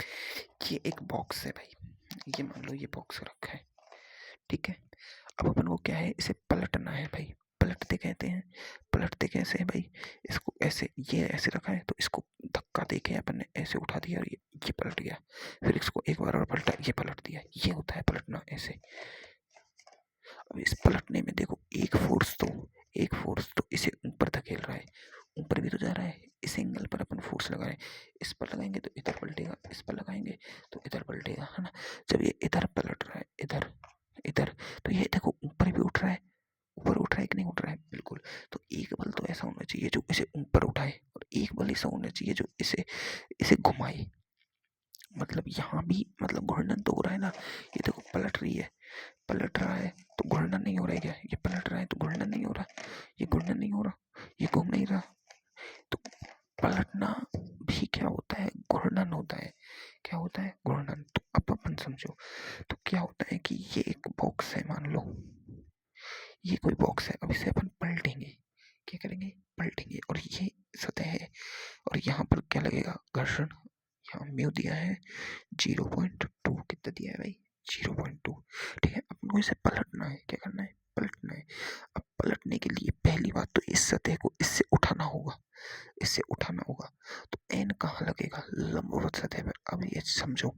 ये एक बॉक्स है भाई, ये मान लो ये बॉक्स रखा है, ठीक है। अब अपन को क्या है, इसे पलटना है भाई। पलटते कहते हैं, पलटते कैसे है भाई, इसको ऐसे ये ऐसे रखा है तो इसको धक्का देके अपन ने ऐसे उठा दिया और ये पलट गया। फिर इसको एक बार और पलटा, ये पलट दिया। ये होता है पलटना ऐसे। अब इस पलटने में देखो एक फोर्स तो इसे ऊपर धकेल रहा है, ऊपर भी तो जा रहा है। इस एंगल पर अपन फोर्स लगा रहे हैं, इस पर लगाएंगे तो इधर पलटेगा, इस पर लगाएंगे तो इधर पलटेगा है ना। जब ये इधर पलट रहा है इधर इधर, तो ये देखो ऊपर भी उठ रहा है, ऊपर उठ रहा है कि नहीं उठ रहा है, बिल्कुल। तो एक बल तो ऐसा होना चाहिए जो इसे ऊपर उठाए और एक बल ऐसा होना चाहिए जो इसे इसे घुमाए। मतलब यहाँ भी मतलब घूर्णन तो हो रहा है ना, ये देखो पलट रही है, पलट रहा है तो घूर्णन नहीं हो रहा है क्या, ये पलट रहा है तो घूर्णन नहीं हो रहा, ये घूर्णन नहीं हो रहा, ये घूम नहीं रहा। तो पलटना भी क्या होता है, घूर्णन होता है। क्या होता है, घूर्णन। तो अब अपन समझो, तो क्या होता है कि ये एक बॉक्स है, मान लो ये कोई बॉक्स है। अब इसे अपन पलटेंगे, क्या करेंगे, पलटेंगे और ये सतह है और यहाँ पर क्या लगेगा, घर्षण। यहाँ म्यू दिया है 0.2, कितना दिया है भाई 0.2, ठीक है। अपन को इसे पलटना है, क्या करना है, पलटना है। अब पलटने के लिए पहली बात तो इस सतह को इससे उठाना होगा, इससे उठाना होगा। तो एन कहाँ लगेगा, लंबवत सतह पर। अब ये समझो,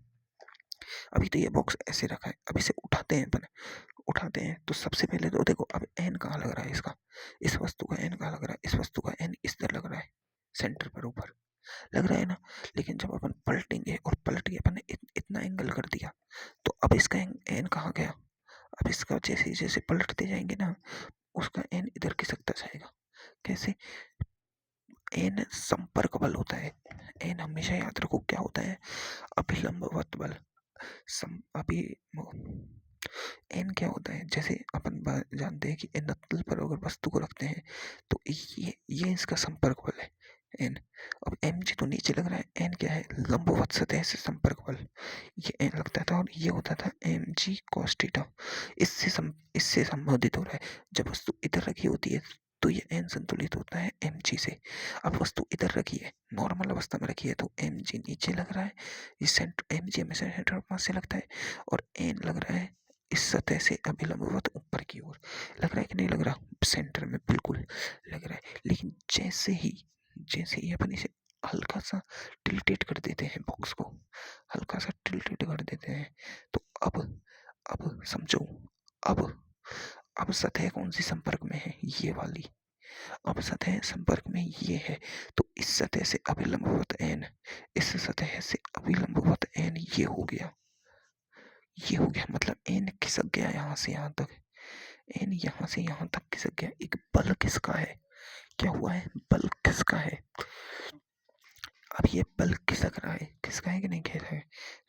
अभी तो ये बॉक्स ऐसे रखा है, अब इसे उठाते हैं अपन, उठाते हैं तो सबसे पहले तो देखो अब एन कहाँ लग रहा है इसका, इस वस्तु का एन कहाँ लग रहा है, इस वस्तु का एन इस तरह लग रहा है, सेंटर पर ऊपर लग रहा है ना। लेकिन जब अपन पलटेंगे और पलट के अपन ने इतना एंगल कर दिया तो अब इसका एन कहाँ गया। अब इसका जैसे जैसे पलटते जाएंगे ना, उसका एन इधर खिसकता जाएगा। कैसे, एन संपर्क बल होता है। एन हमेशा याद रखो क्या होता है, अभिलंबवत बल। अभी एन क्या होता है, जैसे अपन जानते हैं कि एन तल पर अगर वस्तु को रखते हैं तो ये इसका संपर्क बल है, एन। अब एम जी तो नीचे लग रहा है, एन क्या है, लंबवत सतह से संपर्क बल, ये एन लगता था और ये होता था एम जी कॉस थीटा। इससे संबंधित हो रहा है। जब वस्तु इधर रखी होती है तो ये एन संतुलित होता है एम जी से। अब वस्तु इधर रखी है, नॉर्मल अवस्था में रखी है, तो एम जी नीचे लग रहा है, ये सेंटर एम जी हमेशा सेंटर ऑफ मास से लगता है, और एन लग रहा है इस सतह से अभिलंबवत ऊपर की ओर। लग रहा है कि नहीं लग रहा, सेंटर में बिल्कुल लग रहा है। लेकिन जैसे ही अपन इसे हल्का सा टिल्टेट कर देते हैं, बॉक्स को हल्का सा टिल्टेट कर देते हैं, तो अब समझो, अब अब सतह कौन सी संपर्क में है, ये वाली। अब सतह संपर्क में ये है, तो इस सतह से अभिलंबवत एन, इस सतह से अभिलंबवत एन, ये हो गया मतलब एन खिसक गया यहाँ से यहाँ तक, एन यहाँ से यहाँ तक खिसक गया। एक बल किसका है, क्या हुआ है, बल किसका है। अब ये बल खिसक रहा है, किसका है कि नहीं खिसक है,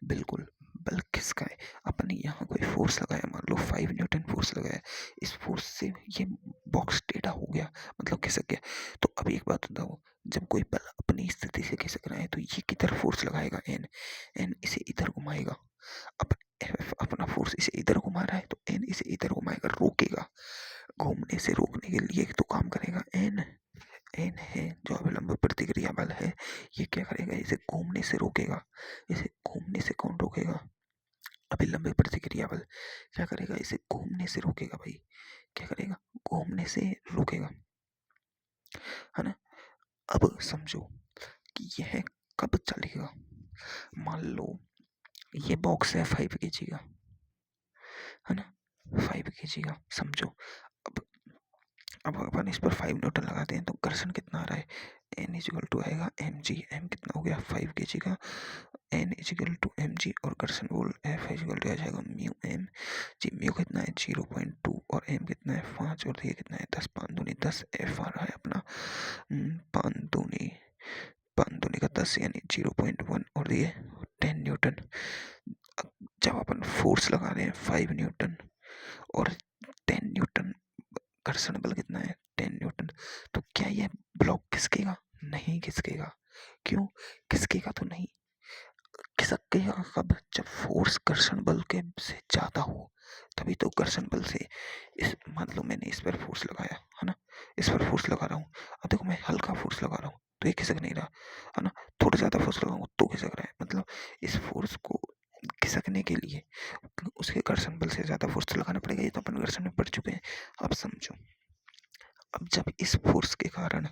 बिल्कुल बल किसका है। अपन ने यहाँ कोई फोर्स लगाया, मान लो 5 न्यूटन फोर्स लगाया, इस फोर्स से ये बॉक्स टेढ़ा हो गया, मतलब खिसक गया। तो अब एक बात बताओ, जब कोई बल अपनी स्थिति से खिसक रहा है तो ये किधर फोर्स लगाएगा, एन, एन इसे इधर घुमाएगा। अब एफ अपना फोर्स इसे इधर घुमा रहा है तो एन इसे इधर घुमाएगा, रोकेगा। घूमने से रोकने के लिए तो काम करेगा एन, एन है जो अभिलंब प्रतिक्रिया बल है, ये क्या करेगा, इसे घूमने से रोकेगा। इसे घूमने से कौन रोकेगा, अभिलंब प्रतिक्रिया बल क्या करेगा, इसे घूमने से रोकेगा। भाई क्या करेगा, घूमने से रोकेगा, है ना। अब समझो कि यह कब चलेगा। मान लो ये बॉक्स है 5 kg का, है ना, 5 kg का, समझो। अब अब अपन इस पर 5 न्यूटन लगाते हैं तो घर्षण कितना आ रहा है, एन इजिकल टू आएगा एम जी, एम कितना हो गया 5 kg का, N equal to M G, और घर्षण बोल एफ इजिकल टू आ जाएगा म्यू एम जी। म्यू कितना है 0.2 और एम कितना है 5 और ये कितना है 10, 5 दूनी 10, एफ आ रहा है अपना 5 दूनी का 10 यानी 0.1 और ये 10 न्यूटन। जब अपन फोर्स लगा रहे हैं 5 न्यूटन और 10 न्यूटन, घर्षण बल कितना है 10 न्यूटन, तो क्या यह ब्लॉक खिसकेगा, नहीं खिसकेगा। क्यों खिसकेगा, तो नहीं खिसकेगा कब, जब फोर्स घर्षण बल के से ज्यादा हो, तभी तो घर्षण बल से। इस मान लो मैंने इस पर फोर्स लगाया, है ना, इस पर फोर्स लगा रहा हूँ, अब देखो मैं हल्का फोर्स लगा रहा हूँ तो ये खिसक नहीं रहा, है ना, थोड़ा ज्यादा फोर्स लगाऊंगा तो खिसक रहा है। मतलब इस फोर्स को खिसकने के लिए उसके घर्षण बल से ज्यादा फोर्स लगाना पड़ेगा, ये तो अपन घर्षण में पड़ चुके हैं। अब समझो, अब जब इस फोर्स के कारण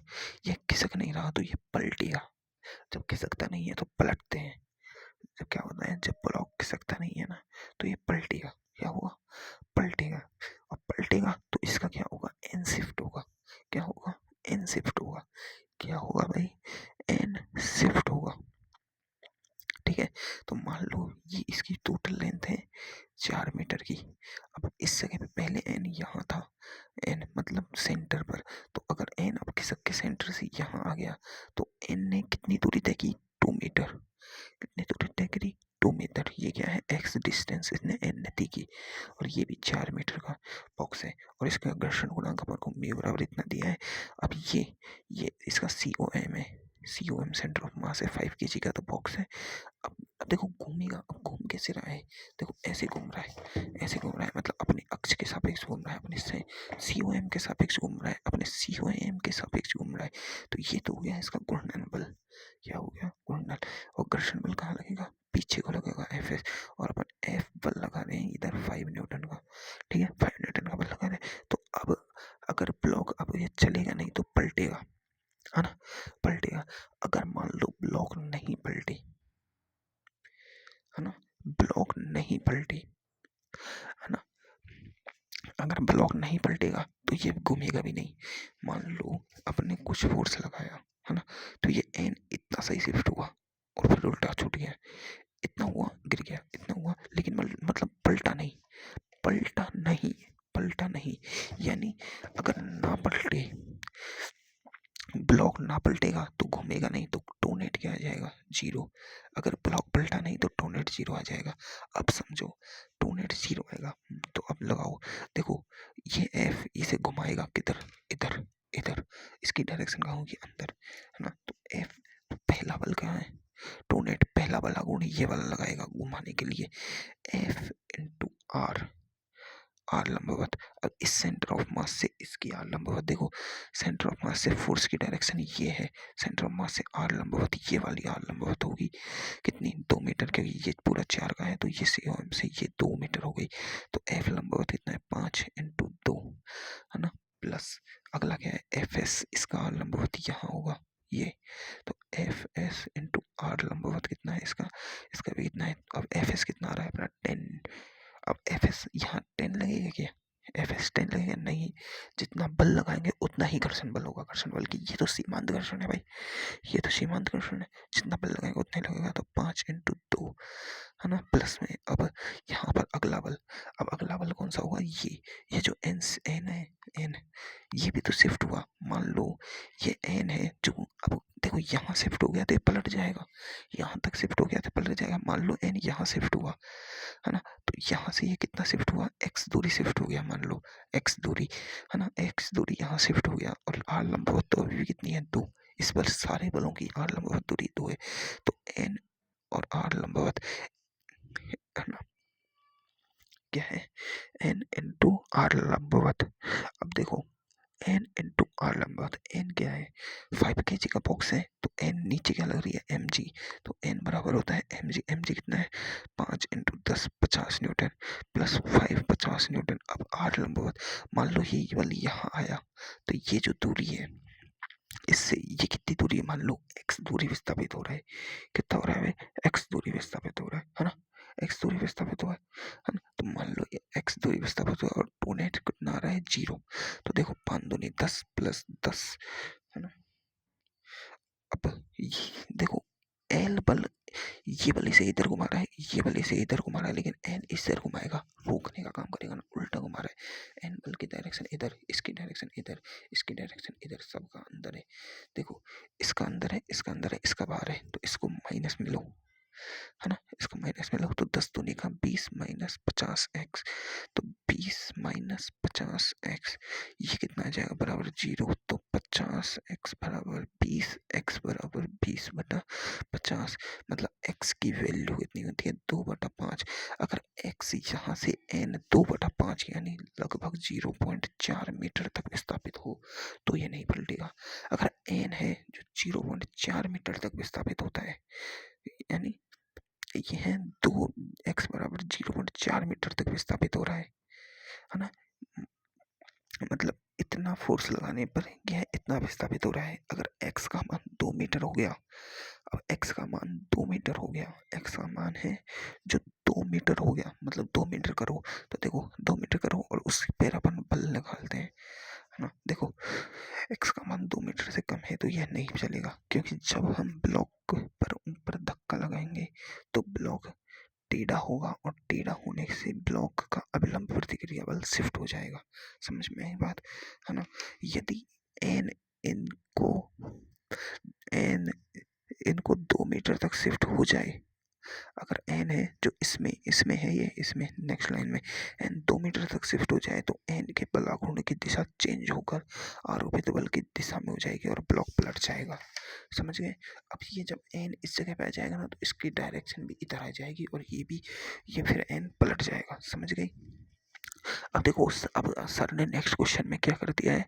ये खिसक नहीं रहा तो ये पलटेगा। जब खिसकता नहीं है तो पलटते हैं। जब क्या होता है, जब ब्लॉक खिसकता नहीं है ना तो ये पलटेगा, क्या होगा, पलटेगा। और पलटेगा तो इसका क्या होगा, एन शिफ्ट होगा। क्या होगा, एन शिफ्ट होगा। क्या होगा भाई, एन शिफ्ट होगा। ठीक है, तो मान लो ये इसकी टोटल लेंथ है 4 मीटर की। अब इस जगह पे पहले एन यहाँ था, एन मतलब सेंटर पर, तो अगर एन अब खिसक के सेंटर से यहाँ आ गया तो एन ने कितनी दूरी तय की, 2 मीटर। कितनी दूरी तय करी, 2 मीटर। ये क्या है, एक्स डिस्टेंस इसने एन ने दी की, और ये भी 4 मीटर का बॉक्स है, और इसका घर्षण गुणांक अपन को म्यू बराबर इतना दिया है। अब ये इसका सी ओ एम है, C O M centre of mass है, 5 kg का तो बॉक्स है। अब देखो घूमेगा, अब घूम कैसे रहा है, देखो ऐसे घूम रहा है, ऐसे घूम रहा है, मतलब अपने अक्ष के सापेक्ष घूम रहा है, अपने से COM के सापेक्ष घूम रहा है, अपने COM के सापेक्ष घूम रहा है। तो ये तो हो गया इसका घूर्णन बल। क्या हो गया, घूर्णन। और घर्षण बल कहाँ लगेगा, पीछे को लगेगा FS, और अपन F बल लगा रहे हैं इधर 5 न्यूटन का। ठीक है, 5 न्यूटन का बल लगा रहे हैं। तो अब अगर ब्लॉक अब ये चलेगा नहीं तो पलटेगा, है ना, पलटेगा। अगर मान लो ब्लॉक नहीं पलटे, है ना, ब्लॉक नहीं पलटे, है ना, अगर ब्लॉक नहीं पलटेगा तो ये घूमेगा भी नहीं। मान लो अपने कुछ फोर्स लगाया, है ना, तो ये एन इतना सही शिफ्ट हुआ और फिर उल्टा छूट गया, इतना हुआ गिर गया, इतना हुआ, लेकिन मतलब पलटा नहीं, पलटा नहीं, पलटा नहीं। यानी अगर ना पलटे, ब्लॉक ना पलटेगा तो घूमेगा नहीं, तो टू नेट क्या आ जाएगा, 0। अगर ब्लॉक पलटा नहीं तो टू नेट 0 आ जाएगा। अब समझो, टू नेट 0 आएगा, तो अब लगाओ, देखो ये एफ इसे घुमाएगा किधर, इधर, इधर, इसकी डायरेक्शन कहाँ होगी, अंदर, है ना, तो बल क्या है, टू नेट पहला वाला गुण ये वाला लगाएगा घुमाने के लिए, F इंटू आर लंबवत। अब इस सेंटर ऑफ मास से इसकी आर लंबवत, देखो सेंटर ऑफ मास से फोर्स की डायरेक्शन ये है, सेंटर ऑफ मास से आर लंबवत, ये वाली आर लंबवत होगी कितनी, 2 मीटर, क्योंकि ये पूरा 4 का है तो ये से ये 2 मीटर हो गई। तो एफ लंबवत कितना है, 5 इंटू 2, है ना, प्लस अगला क्या है, एफ एस, इसका आर लंबवत यहाँ होगा ये, तो एफ एस इंटू आर लंबवत कितना है इसका, इसका भी कितना है। अब एफ एस कितना आ रहा है अपना 10, अब एफ एस यहाँ 10 लगेगा क्या, एफ एस 10 लगेगा नहीं, जितना बल लगाएंगे उतना ही घर्षण बल होगा, घर्षण बल की ये तो सीमांत घर्षण है भाई, ये तो सीमांत घर्षण है, जितना बल लगाएंगे उतना ही लगेगा, तो 5 इंटू 2, है ना, प्लस में अब यहाँ पर अगला बल, अब अगला बल कौन सा होगा, ये जो एन है, एन ये भी तो शिफ्ट हुआ, मान लो ये एन है जो, अब देखो यहाँ शिफ्ट हो गया तो ये पलट जाएगा, यहाँ तक शिफ्ट हो गया तो पलट जाएगा, मान लो एन यहाँ शिफ्ट हुआ, है ना, तो यहाँ से ये कितना शिफ्ट हुआ, एक्स दूरी शिफ्ट हो गया, मान लो एक्स दूरी, है ना, एक्स दूरी यहाँ शिफ्ट हो गया, और आर लंबवत तो अभी भी कितनी है, 2, इस बल सारे बलों की आर लंबवत दूरी 2 है, तो एन और आर लंबवत, है ना, क्या है, एन इंटू आर लंबवत। अब देखो एन इंटू आर लंबवत, एन क्या है, 5 kg का बॉक्स है, तो एन नीचे क्या लग रही है, एम जी, तो एन बराबर होता है एम जी, एम जी कितना है, 5 इंटू 10 50 न्यूटन, प्लस 5 50 न्यूटन। अब आर लंबवत, मान लो ये वाली यहाँ आया, तो ये जो दूरी है इससे ये कितनी दूरी है, मान लो एक्स दूरी विस्थापित हो रहा है, कितना हो रहा है, एक्स दूरी विस्थापित हो रहा है ना, एक्स दूरी विस्थापित हुआ है ना, तो मान लो ये एक्स दूरी विस्थापित हुआ और टू नेट कितना आ रहा है, 0, तो देखो 5 दूनी 10 प्लस 10, है ना। अब देखो एल बल, ये बल इसे इधर घुमा रहा है, ये बल इसे इधर घुमा रहा है, लेकिन एन इधर घुमाएगा, रोकने का काम करेगा ना, उल्टा घुमा रहा है, एन बल की डायरेक्शन इधर, इसकी डायरेक्शन इधर, इसकी डायरेक्शन इधर, सबका अंदर है, देखो इसका अंदर है, इसका अंदर है, इसका बाहर है, तो इसको माइनस में लो, है ना, इसको माइनस में लो, तो 10 दूनी का 20 माइनस 50x, तो 20 माइनस 50x ये कितना आ जाएगा, बराबर 0, तो 50x बराबर 20, x बराबर 20/50, मतलब x की वैल्यू कितनी होती है, 2/5। अगर x यहाँ से n 2/5 यानी लगभग 0.4 मीटर तक विस्थापित हो तो ये नहीं पलटेगा। अगर n है जो 0.4 मीटर तक विस्थापित होता है, यानी ये है 2x बराबर 0.4 मीटर तक विस्थापित हो रहा है ना, मतलब इतना फोर्स लगाने पर यह इतना विस्थापित हो रहा है। अगर x का मान 2 मीटर हो गया, अब x का मान 2 मीटर हो गया, x का मान है जो 2 मीटर हो गया, मतलब 2 मीटर करो, तो देखो 2 मीटर करो और उसके पैर अपन बल निकालते हैं, है ना, देखो x का मान 2 मीटर से कम है तो यह नहीं चलेगा, क्योंकि जब हम ब्लॉक पर ऊपर धक्का लगाएंगे तो ब्लॉक टेढ़ा होगा और टेढ़ा होने से ब्लॉक का अभिलंब प्रतिक्रिया बल शिफ्ट हो जाएगा। समझ में आई बात, है ना। यदि एन इनको एन इनको 2 मीटर तक शिफ्ट हो जाए, अगर एन है जो इसमें है, ये इसमें नेक्स्ट लाइन में एन 2 मीटर तक शिफ्ट हो जाए तो एन के बलाघूर्ण की दिशा चेंज होकर आरोपित बल की दिशा में हो जाएगी और ब्लॉक पलट जाएगा। समझ गए। अब ये जब एन इस जगह पे आ जाएगा ना तो इसकी डायरेक्शन भी इधर आ जाएगी और ये फिर एन पलट जाएगा। समझ गई। अब देखो अब सर ने नेक्स्ट क्वेश्चन में क्या कर दिया है,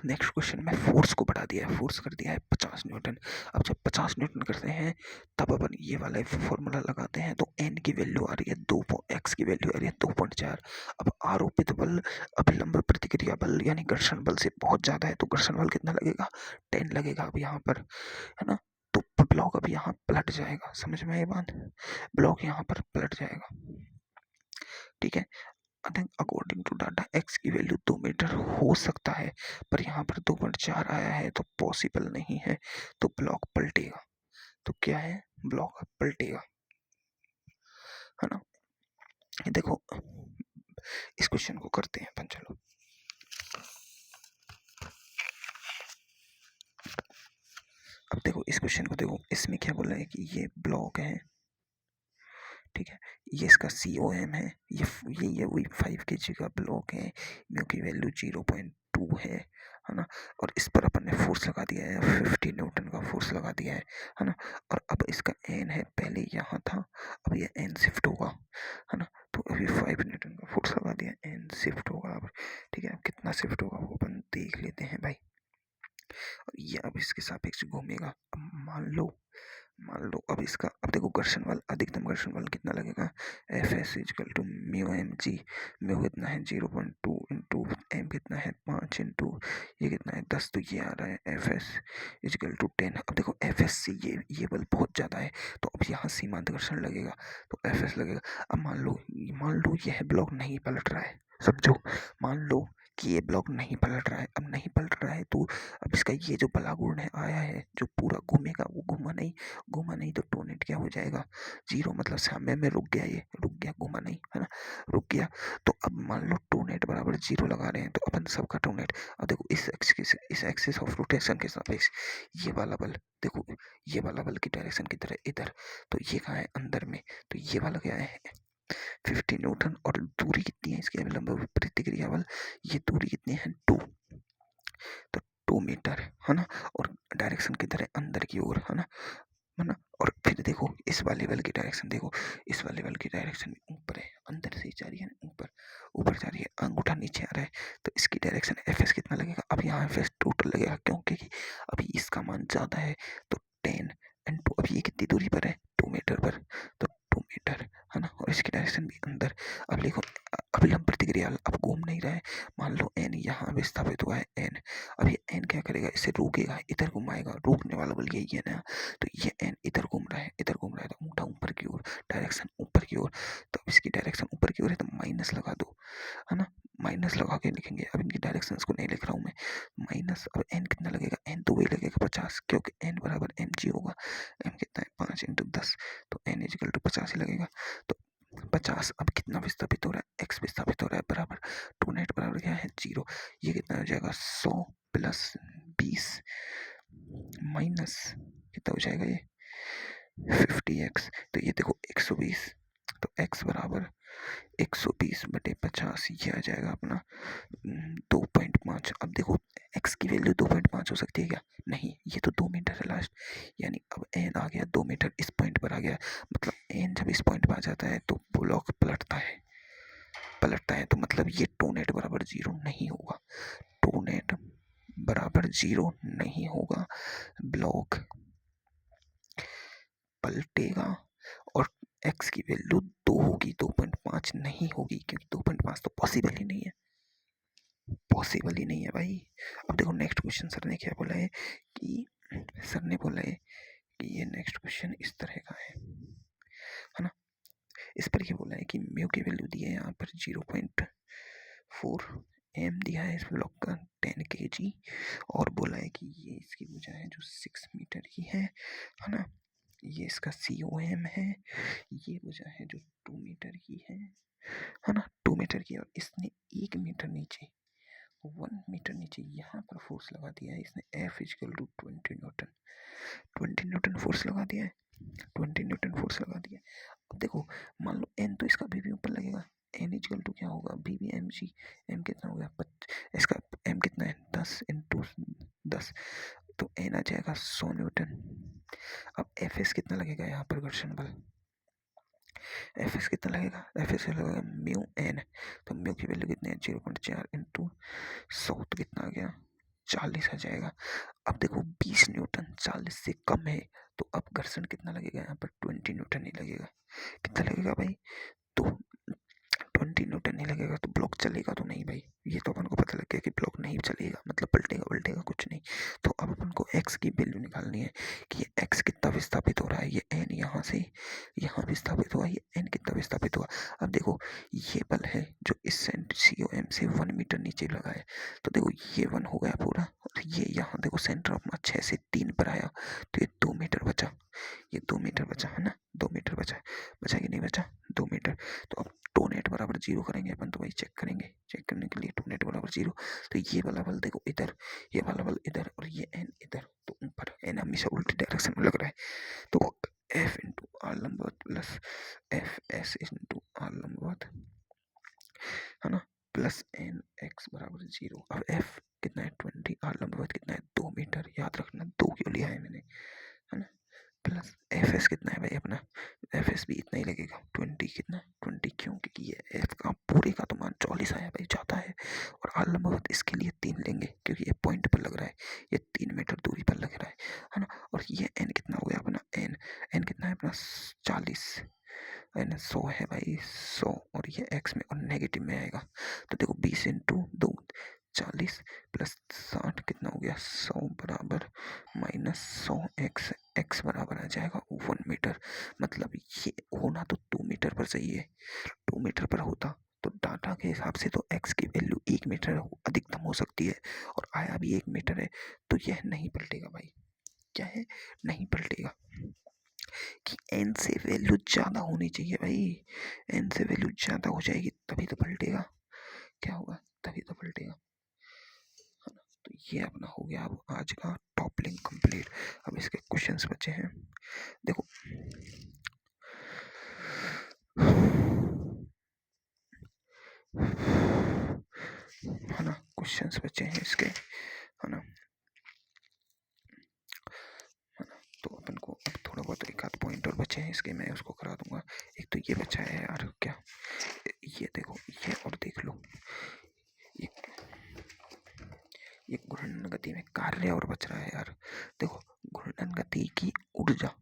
नेक्स्ट क्वेश्चन में फोर्स को बढ़ा दिया है, फोर्स कर दिया है 50 न्यूटन। अब जब 50 न्यूटन करते हैं तब अपन ये वाला फॉर्मूला लगाते हैं, तो एन की वैल्यू आ रही है 2, एक्स की वैल्यू आ रही है 2.4। अब आरोपित बल अभिलंब प्रतिक्रिया बल यानी घर्षण बल से बहुत ज्यादा है, तो घर्षण बल कितना लगेगा, 10 लगेगा अब यहाँ पर, है ना। तो ब्लॉक अब यहाँ पलट जाएगा। समझ में ये बात, ब्लॉक यहाँ पर पलट जाएगा। ठीक है। अकॉर्डिंग टू डाटा एक्स की वैल्यू 2 मीटर हो सकता है, पर यहाँ पर 2.4 आया है तो पॉसिबल नहीं है, तो ब्लॉक पलटेगा। तो क्या है, ब्लॉक पलटेगा, है ना। ये देखो इस क्वेश्चन को करते हैं अपन, चलो। अब देखो इस क्वेश्चन को देखो, इसमें क्या बोला है कि ये ब्लॉक है, ठीक है, ये इसका COM है, ये वही 5 kg का ब्लॉक है, म्यू की वैल्यू 0.2 है है ना। और इस पर अपन ने फोर्स लगा दिया है 50 न्यूटन का फोर्स लगा दिया है ना। और अब इसका एन है, पहले यहाँ था, अब ये एन शिफ्ट होगा, है ना। तो अभी 5 न्यूटन का फोर्स लगा दिया, एन शिफ्ट होगा अब, ठीक है। अब कितना शिफ्ट होगा वो अपन देख लेते हैं भाई। और ये अब इसके सापेक्ष घूमेगा। अब मान लो अब इसका, अब देखो घर्षण बल, अधिकतम घर्षण बल कितना लगेगा, F S equal to mu M G. Mu कितना है 0.2 इंटू एम कितना है 5 इंटू ये कितना है 10, तो ये आ रहा है एफ एस इजकल टू 10। अब देखो एफ एस से ये बल बहुत ज़्यादा है, तो अब यहाँ सीमांत घर्षण लगेगा, तो एफ एस लगेगा। अब मान लो यह ब्लॉक नहीं पलट रहा है, समझो, मान लो कि ये ब्लॉक नहीं पलट रहा है। अब नहीं पलट रहा है तो अब इसका ये जो बलागुण है आया है, जो पूरा घूमेगा, वो घूमा नहीं तो टोनेट क्या हो जाएगा, 0, मतलब सामने में रुक गया, ये रुक गया, घूमा नहीं, है ना, रुक गया। तो अब मान लो टोनेट बराबर 0 लगा रहे हैं, तो अपन सबका टोनेट, अब देखो इस एक्सिस ऑफ रोटेशन के सापेक्ष ये वाला बल, देखो ये वाला बल की डायरेक्शन की तरह इधर, तो ये कहाँ है अंदर में, तो ये वाला क्या है 50 न्यूटन। और दूरी कितनी है इसकी, लंब प्रतिक्रिया बल, ये दूरी कितनी है 2, तो 2 मीटर, है ना। और डायरेक्शन किधर है अंदर की ओर, है ना। और फिर देखो इस वाले बल की डायरेक्शन, देखो इस वाले बल की डायरेक्शन ऊपर है, अंदर से जा रही है ऊपर, ऊपर जा रही है, अंगूठा नीचे आ रहा है, तो इसकी डायरेक्शन एफ एस कितना लगेगा, अब यहाँ एफ एस टोटल लगेगा, क्योंकि अभी इसका मान ज्यादा है, तो 10 एंड 2, अभी ये कितनी दूरी पर है 2 मीटर पर, तो 2 मीटर, है ना। और इसकी डायरेक्शन भी अंदर। अब देखो अभिलंब प्रतिक्रिया अब घूम नहीं रहा है, मान लो एन यहाँ विस्थापित हुआ है एन, अब ये एन क्या करेगा, इसे रोकेगा, इधर घुमाएगा, रोकने वाला बल यही है ना। तो ये एन इधर घूम रहा है, इधर घूम रहा है, तो अंगूठा ऊपर की ओर, डायरेक्शन ऊपर की ओर, तो इसकी डायरेक्शन ऊपर की ओर है, तो माइनस लगा दो, है ना, माइनस लगा के लिखेंगे। अब इनकी डायरेक्शन को नहीं लिख रहा हूँ मैं, माइनस, अब एन कितना लगेगा, एन तो वही लगेगा 50, क्योंकि एन बराबर एम जी होगा, एम कितना है 5 इंटू 10, तो एन इजिकल टू 50 ही लगेगा। तो 50, अब कितना विस्थापित हो रहा है, एक्स विस्थापित हो रहा है, बराबर टू नेट बराबर क्या है 0, ये कितना हो जाएगा 100 प्लस 20 माइनस कितना हो जाएगा ये 50x, तो ये देखो 120, तो x बराबर 120 बटे 50, ये आ जाएगा अपना 2.5। अब देखो x की वैल्यू 2.5 हो सकती है क्या, नहीं, ये तो 2 मीटर है लास्ट, यानी अब n आ गया 2 मीटर, इस पॉइंट पर आ गया, मतलब n जब इस पॉइंट पर आ जाता है तो ब्लॉक पलटता है, तो मतलब ये टू नेट बराबर 0 नहीं होगा, टू नेट बराबर 0 नहीं होगा, ब्लॉक पलटेगा और x की वैल्यू 2 होगी, 2.5 नहीं होगी, क्योंकि 2.5 तो पॉसिबल ही नहीं है भाई। अब देखो नेक्स्ट क्वेश्चन सर ने क्या बोला है कि सर ने बोला है कि ये नेक्स्ट क्वेश्चन इस तरह का है ना। इस पर ये बोला है कि म्यू की वैल्यू दी है यहाँ पर 0.4 एम दिया है इस ब्लॉक का 10 kg, और बोला है कि ये इसकी भुजा है जो 6 मीटर की है ना। ये इसका COM है, ये भुजा है जो 2 मीटर की है ना, 2 मीटर की, और इसने 1 मीटर नीचे 1 मीटर नीचे यहाँ पर फोर्स लगा दिया है इसने, F equal to 20 newton force लगा दिया है, 20 न्यूटन फोर्स लगा दिया है। अब देखो मान लो n तो इसका भी ऊपर लगेगा, n इक्वल टू क्या होगा बी एम जी, m कितना हो गया इसका m कितना है 10 इंटू 10, तो n आ जाएगा 100 न्यूटन। अब एफ एस कितना लगेगा यहाँ पर घर्षण बल, एफ एस कितना लगेगा, एफ एस लगेगा म्यू एन, तो म्यू की वैल्यू कितनी है 0.4 इंटू 100, तो कितना आ गया 40 आ जाएगा। अब देखो 20 न्यूटन 40 से कम है, तो अब घर्षण कितना लगेगा यहाँ पर 20 न्यूटन ही लगेगा, कितना लगेगा भाई, तो 20 न्यूटन नहीं लगेगा तो ब्लॉक चलेगा तो नहीं भाई, ये तो अपन को पता लग गया कि ब्लॉक नहीं चलेगा, मतलब पलटेगा कुछ नहीं। तो अब अपन को x की वैल्यू निकालनी है कि ये x कितना विस्थापित हो रहा है, ये n यहाँ से यहाँ विस्थापित हुआ, ये n कितना विस्थापित हुआ। अब देखो ये बल है जो इस COM से 1 मीटर नीचे लगा है, तो देखो ये 1 हो गया पूरा, और ये यहाँ देखो सेंटर ऑफ मास 6 से 3 पर आया, तो ये 2 मीटर बचा, ये 2 मीटर बचा है ना, 2 मीटर बचा कि नहीं बचा 2 मीटर। तो अब टू नेट बराबर 0 करेंगे अपन, तो वही चेक करने के लिए टू नेट बराबर 0, तो ये वाला बल देखो इधर, ये वाला बल इधर, और ये n इधर, तो ऊपर n हमेशा उल्टी डायरेक्शन में लग रहा है, तो F इंटू आर लंबवत plus F S into R लंबवत, है ना, प्लस n x बराबर 0। अब F कितना है 20, मीटर, याद रखना 2 क्यों लिया है मैंने, है ना। प्लस एफ एस कितना है भाई अपना, एफ एस भी इतना ही लगेगा 20, कितना 20 क्यों, क्योंकि ये एफ का पूरे का तो मान 44 आया भाई, जाता है। और आल लंबवत इसके लिए 3 लेंगे क्योंकि ये पॉइंट पर लग रहा है, ये 3 मीटर दूरी पर लग रहा है ना। और ये एन कितना हो गया अपना, एन एन कितना है अपना 40, एन 100 है भाई 100, और ये एक्स में और नेगेटिव में आएगा। तो देखो 20 इंटू 2 40 प्लस 60 कितना हो गया 100 बराबर माइनस 100 एक्स, एक्स बराबर आ जाएगा 1 मीटर। मतलब ये होना तो 2 मीटर पर चाहिए, 2 मीटर पर होता तो डाटा के हिसाब से तो एक्स की वैल्यू 1 मीटर अधिकतम हो सकती है, और आया भी 1 मीटर है, तो यह नहीं पलटेगा भाई, क्या है, नहीं पलटेगा। कि एन से वैल्यू ज़्यादा होनी चाहिए भाई, एन से वैल्यू ज़्यादा हो जाएगी तभी तो पलटेगा, क्या होगा, तभी तो पलटेगा, है ना। तो ये अपना हो गया अब आज का टॉप लिंक कंप्लीट। अब इसके क्वेश्चंस बचे हैं, देखो है ना, क्वेश्चंस बचे हैं इसके, है ना, तो अपन को अब थोड़ा बहुत एक आध पॉइंट और बचे हैं इसके, मैं उसको करा दूंगा। एक तो ये बचा है यार, क्या ये देखो, ये और देख लो, ये घूर्णन गति में कार्य और बच रहा है यार। देखो घूर्णन गति की ऊर्जा,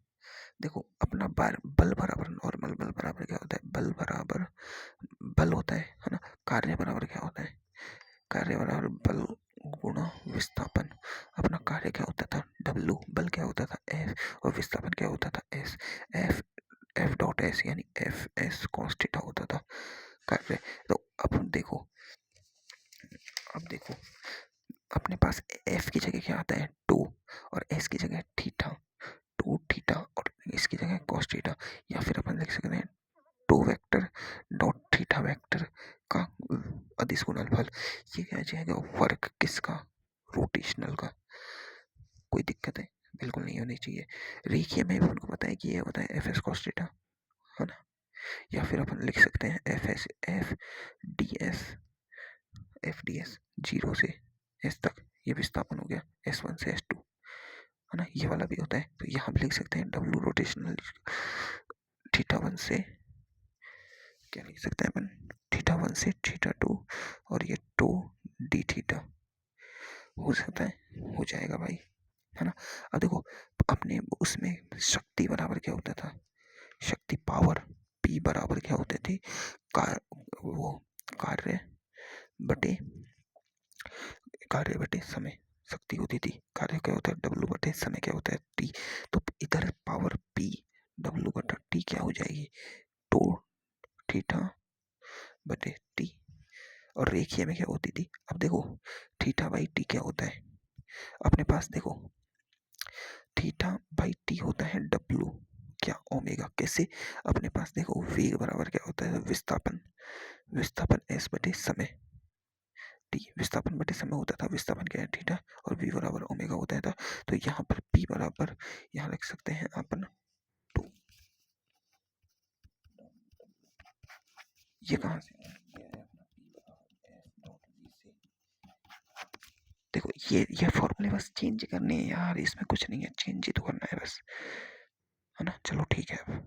देखो अपना बल बराबर नॉर्मल बल बराबर क्या होता है, बल बराबर बल होता है ना। कार्य बराबर क्या होता है, कार्य बराबर बल गुणा विस्थापन। अपना कार्य क्या होता था W, बल क्या होता था F, और विस्थापन क्या होता था S, F F dot S यानी F S cos थीटा होता था कार्य। तो अब देखो, अब देखो अपने पास F की जगह क्या आता है 2, और S की जगह थीटा, 2 थीटा, और इसकी जगह cos थीटा, या फिर अपन लिख सकते हैं 2 वेक्टर डॉट थीटा वेक्टर का अदिश गुणनफल। ये क्या जाएगा, वर्क किसका, रोटेशनल का। कोई दिक्कत है, बिल्कुल नहीं होनी चाहिए। रेखीय में भी उनको पता है कि ये होता है एफ एस cos थीटा, है ना। या फिर अपन लिख सकते हैं F S F D S 0 से एस तक, ये विस्थापन हो गया S1 से S2, है ना, ये वाला भी होता है। तो यहाँ भी लिख सकते हैं W रोटेशनल थीटा 1 से, क्या लिख सकते हैं अपन, थीटा 1 से थीटा 2, और ये 2 डी थीटा हो सकता है, हो जाएगा भाई, है ना। अब देखो अपने उसमें शक्ति बराबर क्या होता था, शक्ति पावर P बराबर क्या होते थे, वो कार्य बटे, कार्य बटे समय, शक्ति होती थी, कार्य क्या होता है W बटे समय क्या होता है T। तो इधर पावर P W बटा T क्या हो जाएगी, 2 थीटा बटे T। और रेखीय में क्या होती थी, अब देखो थीटा बाई T क्या होता है अपने पास, देखो थीटा बाई T होता है W क्या ओमेगा, कैसे, अपने पास देखो वेग बराबर क्या होता है, विस्थापन, विस्थापन S बटे समय T, विस्थापन बटे समय होता था, विस्थापन क्या है थीटा, और V बराबर ओमेगा होता था। तो यहाँ पर P बराबर यहाँ लिख सकते हैं अपन 2, ये कहाँ से, देखो ये फॉर्मूले बस चेंज करने हैं यार, इसमें कुछ नहीं है, चेंज ही तो करना है बस, है ना। चलो ठीक है।